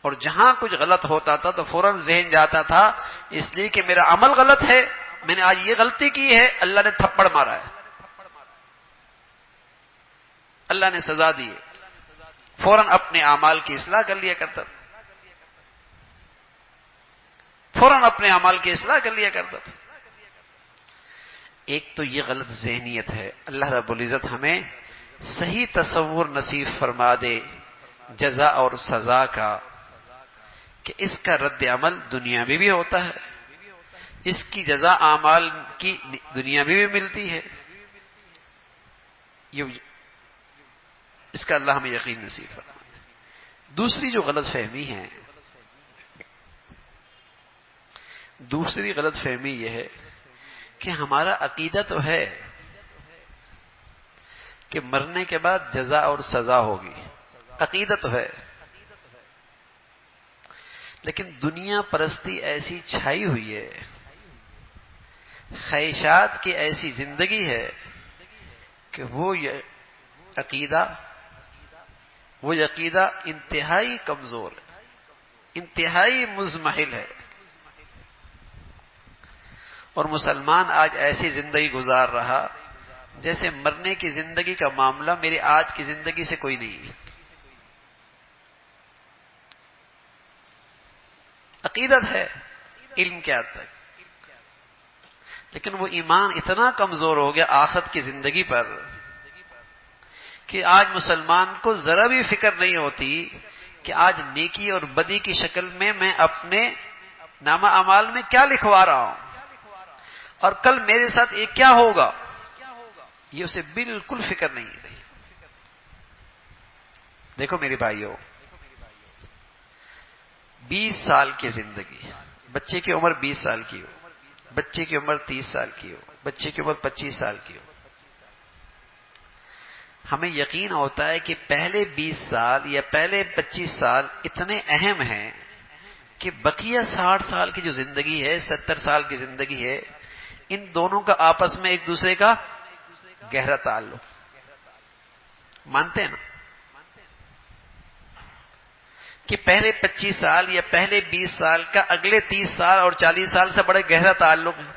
اور جہاں کچھ غلط ہوتا تھا تو فوراً ذہن جاتا تھا اس لیے کہ میرا عمل غلط ہے، میں نے آج یہ غلطی کی ہے، اللہ نے تھپڑ مارا ہے، اللہ نے سزا دی ہے، فوراً اپنے اعمال کی اصلاح کر لیا کرتا تھا، فوراً اپنے اعمال کی اصلاح کر لیا کرتا تھا۔ ایک تو یہ غلط ذہنیت ہے، اللہ رب العزت ہمیں صحیح تصور نصیب فرما دے جزا اور سزا کا، کہ اس کا رد عمل دنیا میں بھی ہوتا ہے، اس کی جزا اعمال کی دنیا میں بھی ملتی ہے، اس کا اللہ ہمیں یقین نصیب فرما دے۔ دوسری جو غلط فہمی ہے، دوسری غلط فہمی یہ ہے کہ ہمارا عقیدہ تو ہے کہ مرنے کے بعد جزا اور سزا ہوگی، عقیدہ تو ہے، لیکن دنیا پرستی ایسی چھائی ہوئی ہے، خواہشات کی ایسی زندگی ہے کہ وہ عقیدہ، وہ عقیدہ انتہائی کمزور ہے، انتہائی مزمحل ہے. اور مسلمان آج ایسی زندگی گزار رہا جیسے مرنے کی زندگی کا معاملہ میری آج کی زندگی سے کوئی نہیں ہے. عقیدت ہے، علم کیا تک، لیکن وہ ایمان اتنا کمزور ہو گیا آخرت کی زندگی پر کہ آج مسلمان کو ذرا بھی فکر نہیں ہوتی کہ آج نیکی اور بدی کی شکل میں اپنے نامہ اعمال میں کیا لکھوا رہا ہوں اور کل میرے ساتھ یہ کیا ہوگا، یہ اسے بالکل فکر نہیں ہے. دیکھو میرے بھائیو، 20 سال کی زندگی، بچے کی عمر 20 سال کی ہو، بچے کی عمر 30 سال کی ہو، بچے کی عمر 25 سال کی ہو، ہمیں یقین ہوتا ہے کہ پہلے 20 سال یا پہلے 25 سال اتنے اہم ہیں کہ بقیہ 60 سال کی جو زندگی ہے، 70 سال کی زندگی ہے، ان دونوں کا آپس میں ایک دوسرے کا گہرا تعلق. مانتے ہیں نا کہ پہلے 25 سال یا پہلے 20 سال کا اگلے 30 سال اور 40 سال سے بڑے گہرا تعلق ہے.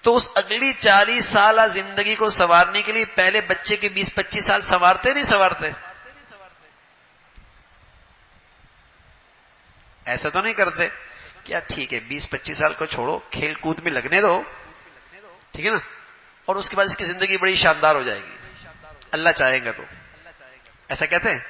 تو اس اگلی 40 سالہ زندگی کو سنوارنے کے لیے پہلے بچے کے 20-25 سال سنوارتے نہیں سنوارتے؟ ایسا تو نہیں کرتے کیا ٹھیک ہے 20-25 سال کو چھوڑو، کھیل کود میں لگنے دو، ٹھیک ہے نا، اور اس کے بعد اس کی زندگی بڑی شاندار ہو جائے گی اللہ چاہے گا تو. ایسا کہتے ہیں؟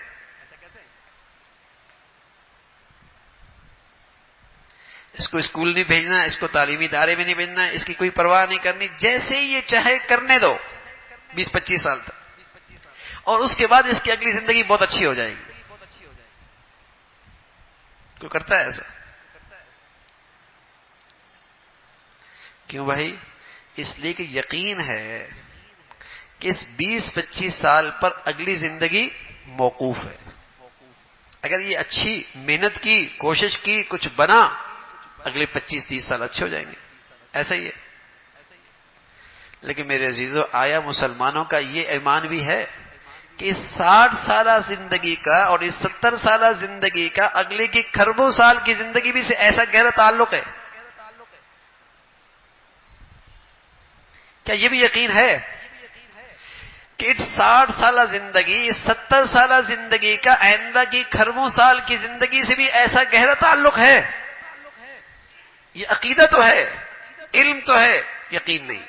اس کو اسکول نہیں بھیجنا، اس کو تعلیمی ادارے میں نہیں بھیجنا، اس کی کوئی پرواہ نہیں کرنی، جیسے ہی یہ چاہے کرنے دو 20-25 سال تک، اور اس کے بعد اس کی اگلی زندگی بہت اچھی ہو جائے گی. کوئی کرتا ہے ایسا؟ کیوں بھائی؟ اس لیے کہ یقین ہے کہ اس 20-25 سال پر اگلی زندگی موقوف ہے. اگر یہ اچھی محنت کی، کوشش کی، کچھ بنا، اگلے 25-30 سال اچھے ہو جائیں گے. ایسا ہی ہے. لیکن میرے عزیزو، آیا مسلمانوں کا یہ ایمان بھی ہے کہ اس 60 سالہ زندگی کا اور اس 70 سالہ زندگی کا اگلے کی کھربوں سال کی زندگی بھی سے ایسا گہرا تعلق ہے؟ کیا یہ بھی یقین ہے کہ 60 سالہ زندگی، 70 سالہ زندگی کا آئندہ کی کھربوں سال کی زندگی سے بھی ایسا گہرا تعلق ہے؟ یہ عقیدہ تو ہے، علم تو ہے، یقین نہیں.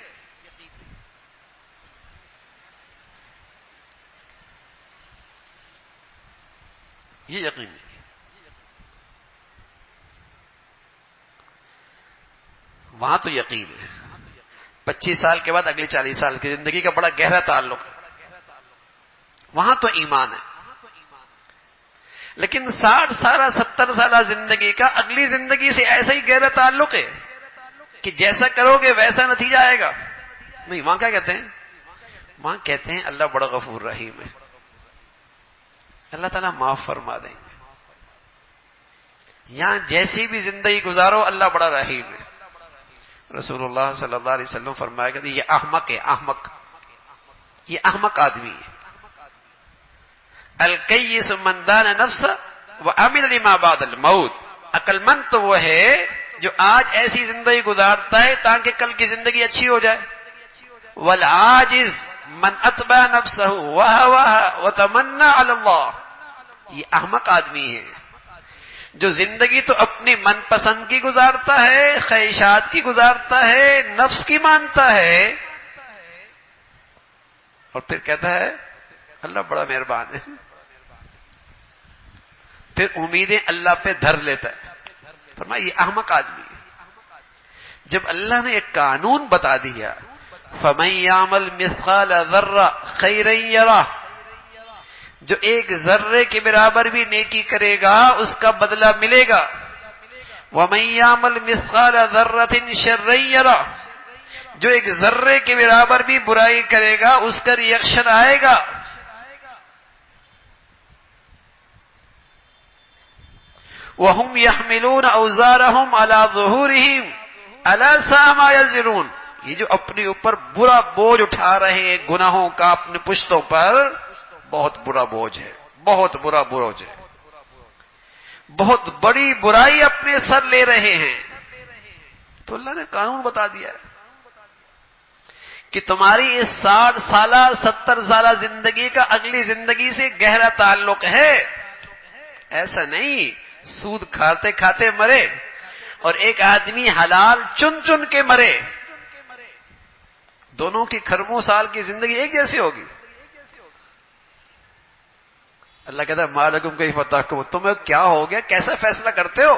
یہ یقین نہیں. وہاں تو یقین ہے 25 سال کے بعد اگلی 40 سال کی زندگی کا بڑا گہرا تعلق ہے، وہاں تو ایمان ہے. لیکن 60 سالہ 70 سالہ زندگی کا اگلی زندگی سے ایسا ہی گہرا تعلق ہے کہ جیسا کرو گے ویسا نتیجہ آئے گا. نہیں، وہاں کیا کہتے ہیں؟ وہاں کہتے ہیں اللہ بڑا غفور رحیم ہے، اللہ تعالیٰ معاف فرما دیں گے. یہاں جیسی بھی زندگی گزارو اللہ بڑا رحیم ہے. رسول اللہ صلی اللہ علیہ وسلم فرمایا کہ یہ احمق ہے، احمق، یہ احمق آدمی ہے. الکیس من دان نفس وعمل لما بعد الموت. عقل مند تو وہ ہے جو آج ایسی زندگی گزارتا ہے تاکہ کل کی زندگی اچھی ہو جائے. والعاجز من اتبع نفسه وهواها وتمنى على الله. یہ احمق آدمی ہے جو زندگی تو اپنی من پسند کی گزارتا ہے، خواہشات کی گزارتا ہے، نفس کی مانتا ہے، اور پھر کہتا ہے اللہ بڑا مہربان ہے، پھر امیدیں اللہ پہ دھر لیتا ہے. فرمایا یہ احمق آدمی ہے. جب اللہ نے ایک قانون بتا دیا فَمَن يَعْمَلْ مِثْقَالَ ذَرَّةٍ خَيْرًا يَرَهُ، جو ایک ذرے کے برابر بھی نیکی کرے گا اس کا بدلہ ملے گا. وَمَن يَعْمَلْ مِثْقَالَ ذَرَّةٍ شَرًّا يَرَهُ، جو ایک ذرے کے برابر بھی برائی کرے گا اس کا ریئیکشن آئے گا. وَهُمْ يَحْمِلُونَ أَوْزَارَهُمْ عَلَى ظُهُورِهِمْ أَلَا سَاءَ مَا يَزِرُونَ. یہ جو اپنے اوپر برا بوجھ اٹھا رہے ہیں گناہوں کا اپنے پشتوں پر، بہت برا بوجھ ہے، بہت برا بوجھ ہے، بہت بڑی برائی اپنے سر لے رہے ہیں۔ تو اللہ نے قانون بتا دیا ہے کہ تمہاری اس 60 سالہ 70 سالہ زندگی کا اگلی زندگی سے گہرا تعلق ہے۔ ایسا نہیں سود کھاتے کھاتے مرے اور ایک آدمی حلال چن چن کے مرے، دونوں کی کھربوں سال کی زندگی ایک جیسی ہوگی؟ اللہ کہتا ہے ما لکم کیف تحکمون، تمہیں کیا ہو گیا، کیسا فیصلہ کرتے ہو؟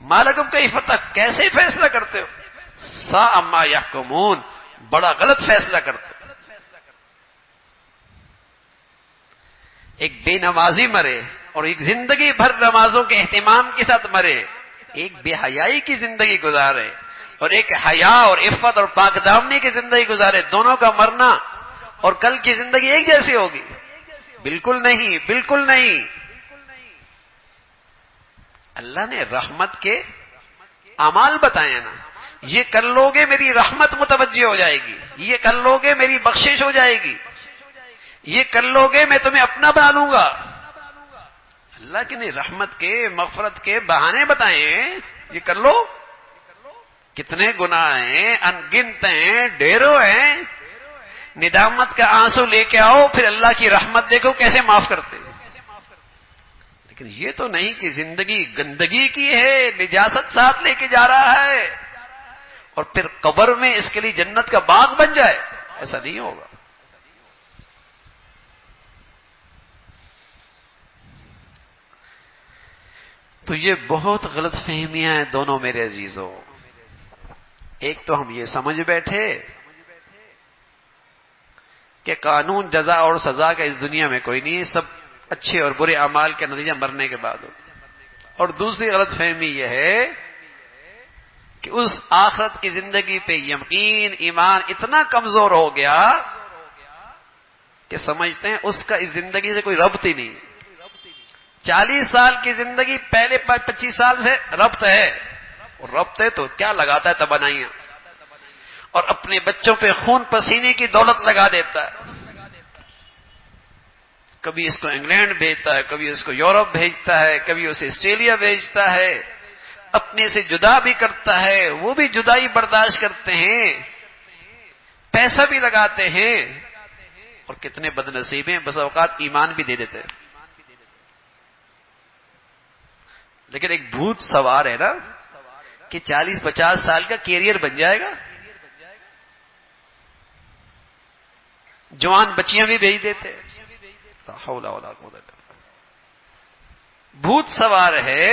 ما لکم کیف تحکمون، کیسے فیصلہ کرتے ہو؟ ساء ما یحکمون، بڑا غلط فیصلہ کرتے ہو۔ ایک بے نمازی مرے اور ایک زندگی بھر نمازوں کے اہتمام کے ساتھ مرے، ایک بے حیائی کی زندگی گزارے اور ایک حیا اور عفت اور پاک دامنی کی زندگی گزارے، دونوں کا مرنا اور کل کی زندگی ایک جیسی ہوگی؟ بالکل نہیں، بالکل نہیں۔ اللہ نے رحمت کے اعمال بتائے نا، یہ کر لوگے میری رحمت متوجہ ہو جائے گی، یہ کر لوگے میری بخشش ہو جائے گی، یہ کر لوگے میں تمہیں اپنا بنا لوں گا۔ اللہ کی نے رحمت کے مغفرت کے بہانے بتائے ہیں، یہ کر لو۔ کتنے گناہ ہیں، ان گنت ہیں، ڈھیروں ہیں۔ ندامت کا آنسو لے کے آؤ، پھر اللہ کی رحمت دیکھو کیسے معاف کرتے۔ لیکن یہ تو نہیں کہ زندگی گندگی کی ہے، نجاست ساتھ لے کے جا رہا ہے اور پھر قبر میں اس کے لیے جنت کا باغ بن جائے، ایسا نہیں ہوگا۔ تو یہ بہت غلط فہمیاں ہیں دونوں میرے عزیزوں۔ ایک تو ہم یہ سمجھ بیٹھے کہ قانون جزا اور سزا کا اس دنیا میں کوئی نہیں ہے، سب اچھے اور برے اعمال کا نتیجہ مرنے کے بعد ہو۔ اور دوسری غلط فہمی یہ ہے کہ اس آخرت کی زندگی پہ یقین ایمان اتنا کمزور ہو گیا کہ سمجھتے ہیں اس کا اس زندگی سے کوئی ربط ہی نہیں۔ 40 سال کی زندگی پہلے 25 سال سے ربط ہے، اور ربط ہے تو کیا لگاتا ہے توانائیاں، اور اپنے بچوں پہ خون پسینے کی دولت لگا دیتا ہے۔ کبھی اس کو انگلینڈ بھیجتا ہے، کبھی اس کو یورپ بھیجتا ہے، کبھی اسے آسٹریلیا بھیجتا ہے، اپنے سے جدا بھی کرتا ہے، وہ بھی جدائی برداشت کرتے ہیں، پیسہ بھی لگاتے ہیں، اور کتنے بد نصیب ہیں بس اوقات ایمان بھی دے دیتے ہیں۔ لیکن ایک بھوت سوار ہے نا کہ 40-50 سال کا کیریئر بن جائے گا، جوان بچیاں بھی بھیج دیتے ہیں۔ بھوت سوار ہے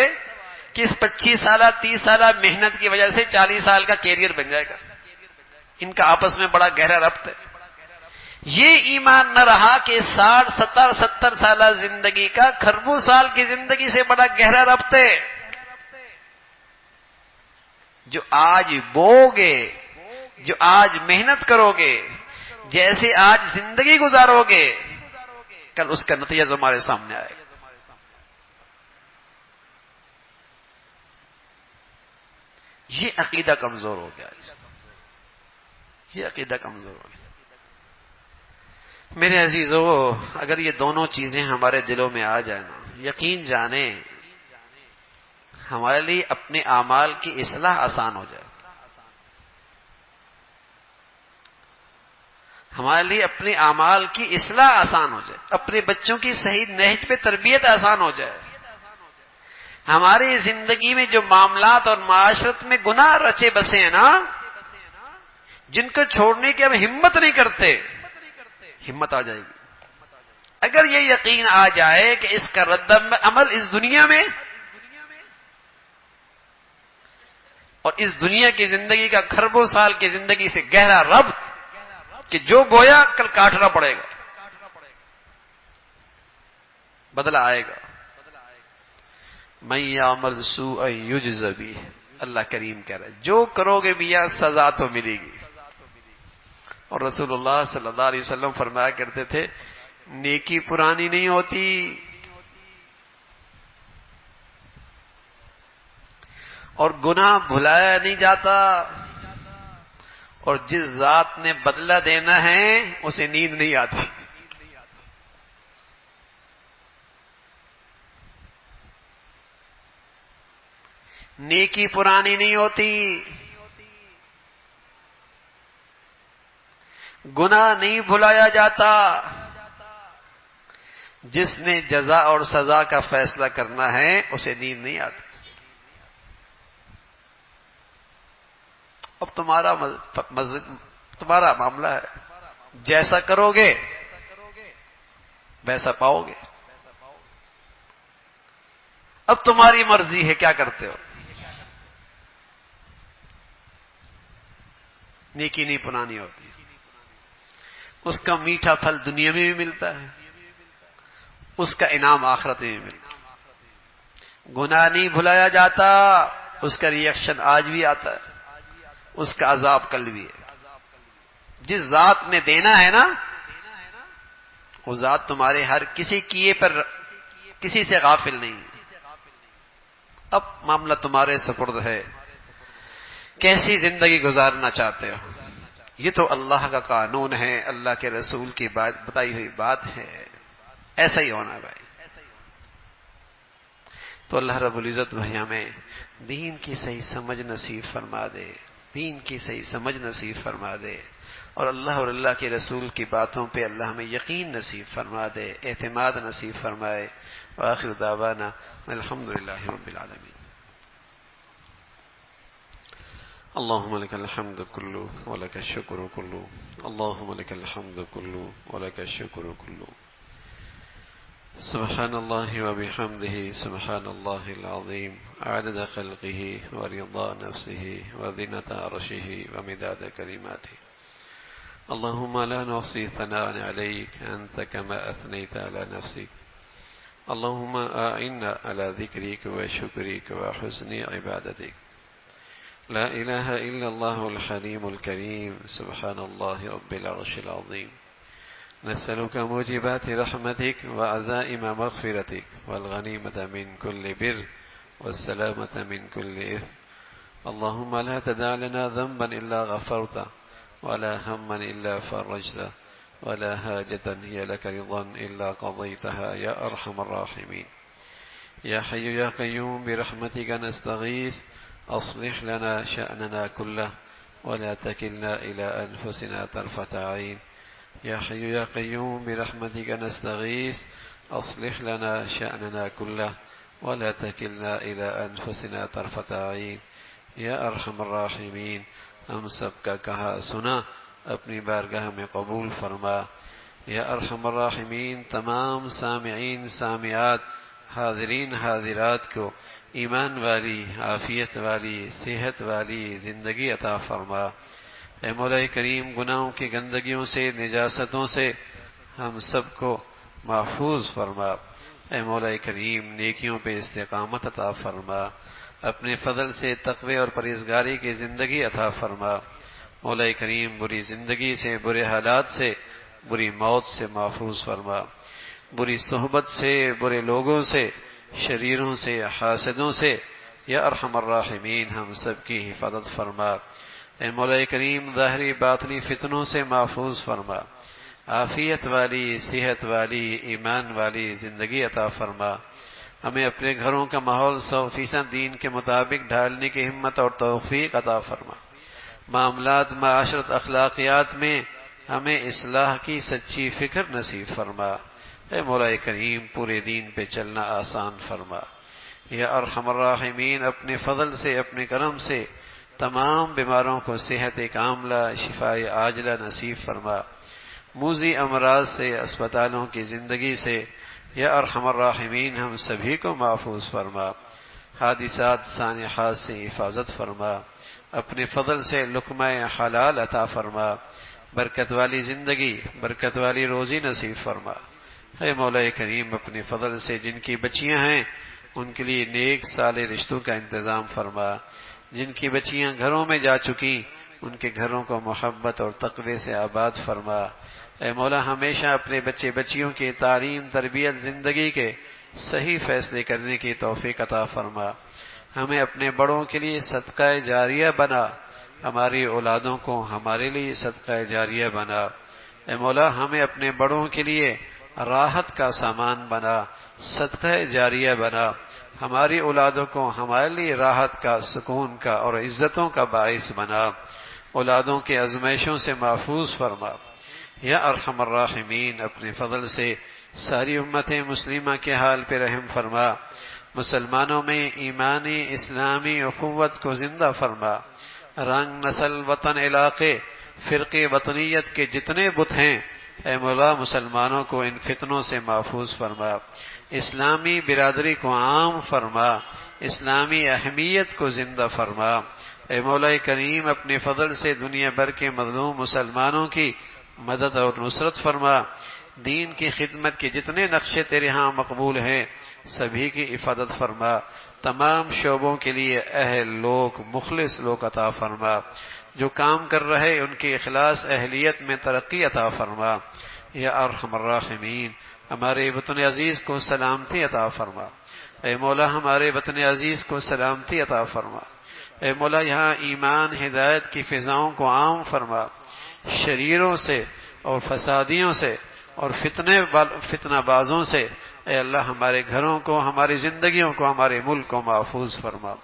کہ اس 25 سالہ 30 سالہ محنت کی وجہ سے 40 سال کا کیریئر بن جائے گا۔ ان کا آپس میں بڑا گہرا ربط ہے۔ یہ ایمان نہ رہا کہ 60 70 سالہ زندگی کا کھربوں سال کی زندگی سے بڑا گہرا ربط ہے۔ جو آج بوگے، جو آج محنت کرو گے، جیسے آج زندگی گزارو گے، کل اس کا نتیجہ تمہارے سامنے آئے گا۔ یہ عقیدہ کمزور ہو گیا، یہ عقیدہ کمزور ہو گیا۔ میرے عزیزو، اگر یہ دونوں چیزیں ہمارے دلوں میں آ جائیں نا، یقین جانیں ہمارے لیے اپنے اعمال کی اصلاح آسان ہو جائے، ہمارے لیے اپنے اعمال کی اصلاح آسان ہو جائے، اپنے بچوں کی صحیح نہج پہ تربیت آسان ہو جائے۔ ہماری زندگی میں جو معاملات اور معاشرت میں گناہ رچے بسے ہیں نا، جن کو چھوڑنے کی ہم ہمت نہیں کرتے، ہمت آ جائے گی۔ اگر یہ یقین آ جائے کہ اس کا رد عمل اس دنیا میں اور اس دنیا کی زندگی کا کھربوں سال کی زندگی سے گہرا ربط، کہ جو بویا کل کاٹنا پڑے گا، بدلہ آئے گا۔ من یعمل سوءا یجز بہ، اللہ کریم کہہ رہا ہے جو کرو گے میاں سزا تو ملے گی۔ اور رسول اللہ صلی اللہ علیہ وسلم فرمایا کرتے تھے نیکی پرانی نہیں ہوتی، اور گناہ بھلایا نہیں جاتا، اور جس ذات نے بدلہ دینا ہے اسے نیند نہیں آتی۔ نیکی پرانی نہیں ہوتی، گناہ نہیں بھلایا جاتا، جس نے جزا اور سزا کا فیصلہ کرنا ہے اسے نیند نہیں آتی۔ اب تمہارا معاملہ ہے، جیسا کرو گے ویسا پاؤ گے۔ اب تمہاری مرضی ہے کیا کرتے ہو۔ نیکی نہیں پرانی ہوتی، اس کا میٹھا پھل دنیا میں بھی ملتا ہے، اس کا انعام آخرت میں بھی ملتا ہے۔ گناہ نہیں بھلایا جاتا، اس کا ریئیکشن آج بھی آتا ہے، اس کا عذاب کل بھی ہے۔ جس ذات نے دینا ہے نا، وہ ذات تمہارے ہر کسی کیے پر کسی سے غافل نہیں ہے۔ اب معاملہ تمہارے سپرد ہے، کیسی زندگی گزارنا چاہتے ہو۔ یہ تو اللہ کا قانون ہے، اللہ کے رسول کی بتائی ہوئی بات ہے، ایسا ہی ہونا بھائی۔ تو اللہ رب العزت بھائی ہمیں دین کی صحیح سمجھ نصیب فرما دے، دین کی صحیح سمجھ نصیب فرما دے، اور اللہ اور اللہ کے رسول کی باتوں پہ اللہ ہمیں یقین نصیب فرما دے، اعتماد نصیب فرمائے۔ وآخر دعوانا الحمدللہ رب العالمین۔ اللهم لك الحمد كله ولك الشكر كله، اللهم لك الحمد كله ولك الشكر كله، سبحان الله وبحمده، سبحان الله العظيم، عدد خلقه ورضا نفسه وزنة عرشه ومداد كلماته. اللهم لا نحصي ثناء عليك أنت كما أثنيت على نفسك. اللهم أعنا على ذكرك وشكرك وحسن عبادتك. لا إله إلا الله الحليم الكريم، سبحان الله رب العرش العظيم. نسألك موجبات رحمتك وعزائم مغفرتك والغنيمة من كل بر والسلامة من كل إثم. اللهم لا تدع لنا ذنبا إلا غفرته، ولا هما إلا فرجته، ولا حاجة هي لك رضا إلا قضيتها يا أرحم الراحمين. يا حي يا قيوم برحمتك نستغيث، أصلح لنا شأننا كله ولا تكلنا إلى أنفسنا طرفة عين. يا حي يا قيوم برحمتك نستغيث، أصلح لنا شأننا كله ولا تكلنا إلى أنفسنا طرفة عين يا أرحم الراحمين. ہم سب کا کہا سنا اپنی بارگاہ میں قبول فرما یا ارحم الراحمین. تمام سامعین سامعات، حاضرین حاضرات کو ایمان والی، عافیت والی، صحت والی زندگی عطا فرما. اے مولا کریم، گناہوں کی گندگیوں سے، نجاستوں سے ہم سب کو محفوظ فرما. اے مولا کریم، نیکیوں پہ استقامت عطا فرما. اپنے فضل سے تقوی اور پرہیزگاری کی زندگی عطا فرما. مولا کریم، بری زندگی سے، برے حالات سے، بری موت سے محفوظ فرما. بری صحبت سے، برے لوگوں سے، شریروں سے، حاسدوں سے یا ارحم الراحمین ہم سب کی حفاظت فرما. اے مولا کریم، ظاہری باطنی فتنوں سے محفوظ فرما. عافیت والی، صحت والی، ایمان والی زندگی عطا فرما. ہمیں اپنے گھروں کا ماحول 100% دین کے مطابق ڈھالنے کی ہمت اور توفیق عطا فرما. معاملات، معاشرت، اخلاقیات میں ہمیں اصلاح کی سچی فکر نصیب فرما. اے مولا کریم، پورے دین پہ چلنا آسان فرما. یا ارحم الراحمین، اپنے فضل سے، اپنے کرم سے تمام بیماروں کو صحت کاملہ، شفاء عاجلہ نصیب فرما. موذی امراض سے، اسپتالوں کی زندگی سے یا ارحم الراحمین ہم سبھی کو محفوظ فرما. حادثات سانحات سے حفاظت فرما. اپنے فضل سے لقمہ حلال عطا فرما. برکت والی زندگی، برکت والی روزی نصیب فرما. اے مولا کریم، اپنے فضل سے جن کی بچیاں ہیں ان کے لیے نیک صالح رشتوں کا انتظام فرما. جن کی بچیاں گھروں میں جا چکی ان کے گھروں کو محبت اور تقوی سے آباد فرما. اے مولا، ہمیشہ اپنے بچے بچیوں کی تعلیم، تربیت، زندگی کے صحیح فیصلے کرنے کی توفیق عطا فرما. ہمیں اپنے بڑوں کے لیے صدقہ جاریہ بنا، ہماری اولادوں کو ہمارے لیے صدقہ جاریہ بنا۔ اے مولا ہمیں اپنے بڑوں کے لیے راحت کا سامان بنا، صدقہ جاریہ بنا، ہماری اولادوں کو ہمارے لیے راحت کا، سکون کا اور عزتوں کا باعث بنا، اولادوں کے آزمائشوں سے محفوظ فرما۔ یا ارحم الراحمین، اپنے فضل سے ساری امت مسلمہ کے حال پہ رحم فرما، مسلمانوں میں ایمانی اسلامی اخوت کو زندہ فرما، رنگ نسل وطن علاقے فرقے وطنیت کے جتنے بت ہیں اے مولا مسلمانوں کو ان فتنوں سے محفوظ فرما، اسلامی برادری کو عام فرما، اسلامی اہمیت کو زندہ فرما۔ اے مولا کریم اپنے فضل سے دنیا بھر کے مظلوم مسلمانوں کی مدد اور نصرت فرما، دین کی خدمت کے جتنے نقشے تیرے ہاں مقبول ہیں سبھی کی حفاظت فرما، تمام شعبوں کے لیے اہل لوگ مخلص لوگ عطا فرما، جو کام کر رہے ان کی اخلاص اہلیت میں ترقی عطا فرما۔ یا ارحم الراحمین، ہمارے وطن عزیز کو سلامتی عطا فرما، اے مولا ہمارے وطن عزیز کو سلامتی عطا فرما، اے مولا یہاں ایمان ہدایت کی فضاؤں کو عام فرما، شریروں سے اور فسادیوں سے اور فتنہ بازوں سے اے اللہ ہمارے گھروں کو، ہماری زندگیوں کو، ہمارے ملک کو محفوظ فرما۔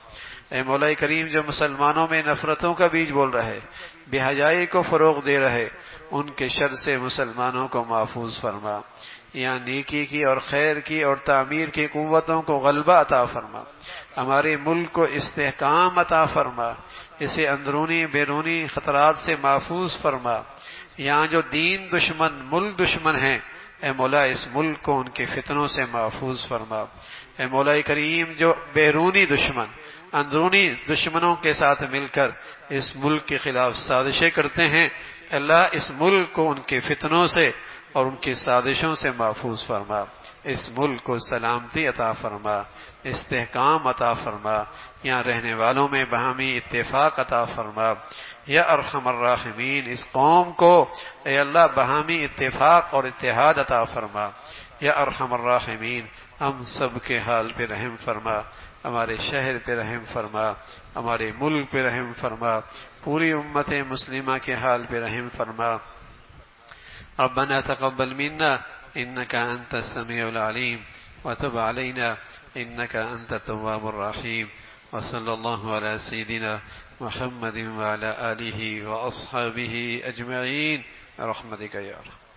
اے مولا کریم جو مسلمانوں میں نفرتوں کا بیج بول رہے، بے حیائی کو فروغ دے رہے، ان کے شر سے مسلمانوں کو محفوظ فرما، یہاں نیکی کی اور خیر کی اور تعمیر کی قوتوں کو غلبہ عطا فرما، ہمارے ملک کو استحکام عطا فرما، اسے اندرونی بیرونی خطرات سے محفوظ فرما، یہاں جو دین دشمن ملک دشمن ہیں اے مولا اس ملک کو ان کے فتنوں سے محفوظ فرما۔ اے مولا کریم جو بیرونی دشمن اندرونی دشمنوں کے ساتھ مل کر اس ملک کے خلاف سازشیں کرتے ہیں اللہ اس ملک کو ان کے فتنوں سے اور ان کی سازشوں سے محفوظ فرما، اس ملک کو سلامتی عطا فرما، استحکام عطا فرما، یہاں رہنے والوں میں باہمی اتفاق عطا فرما۔ یا ارحم الراحمین اس قوم کو اے اللہ باہمی اتفاق اور اتحاد عطا فرما۔ یا ارحم الراحمین ہم سب کے حال پہ رحم فرما، ہمارے شہر پہ رحم فرما، ہمارے ملک پہ رحم فرما، پوری امت مسلمہ کے حال پہ رحم فرما۔ ربنا تقبل منا انك انت السميع العليم وتب علينا انك انت التواب الرحيم، وصلى الله على سيدنا محمد وعلى آله وأصحابه أجمعين برحمتك يا رب۔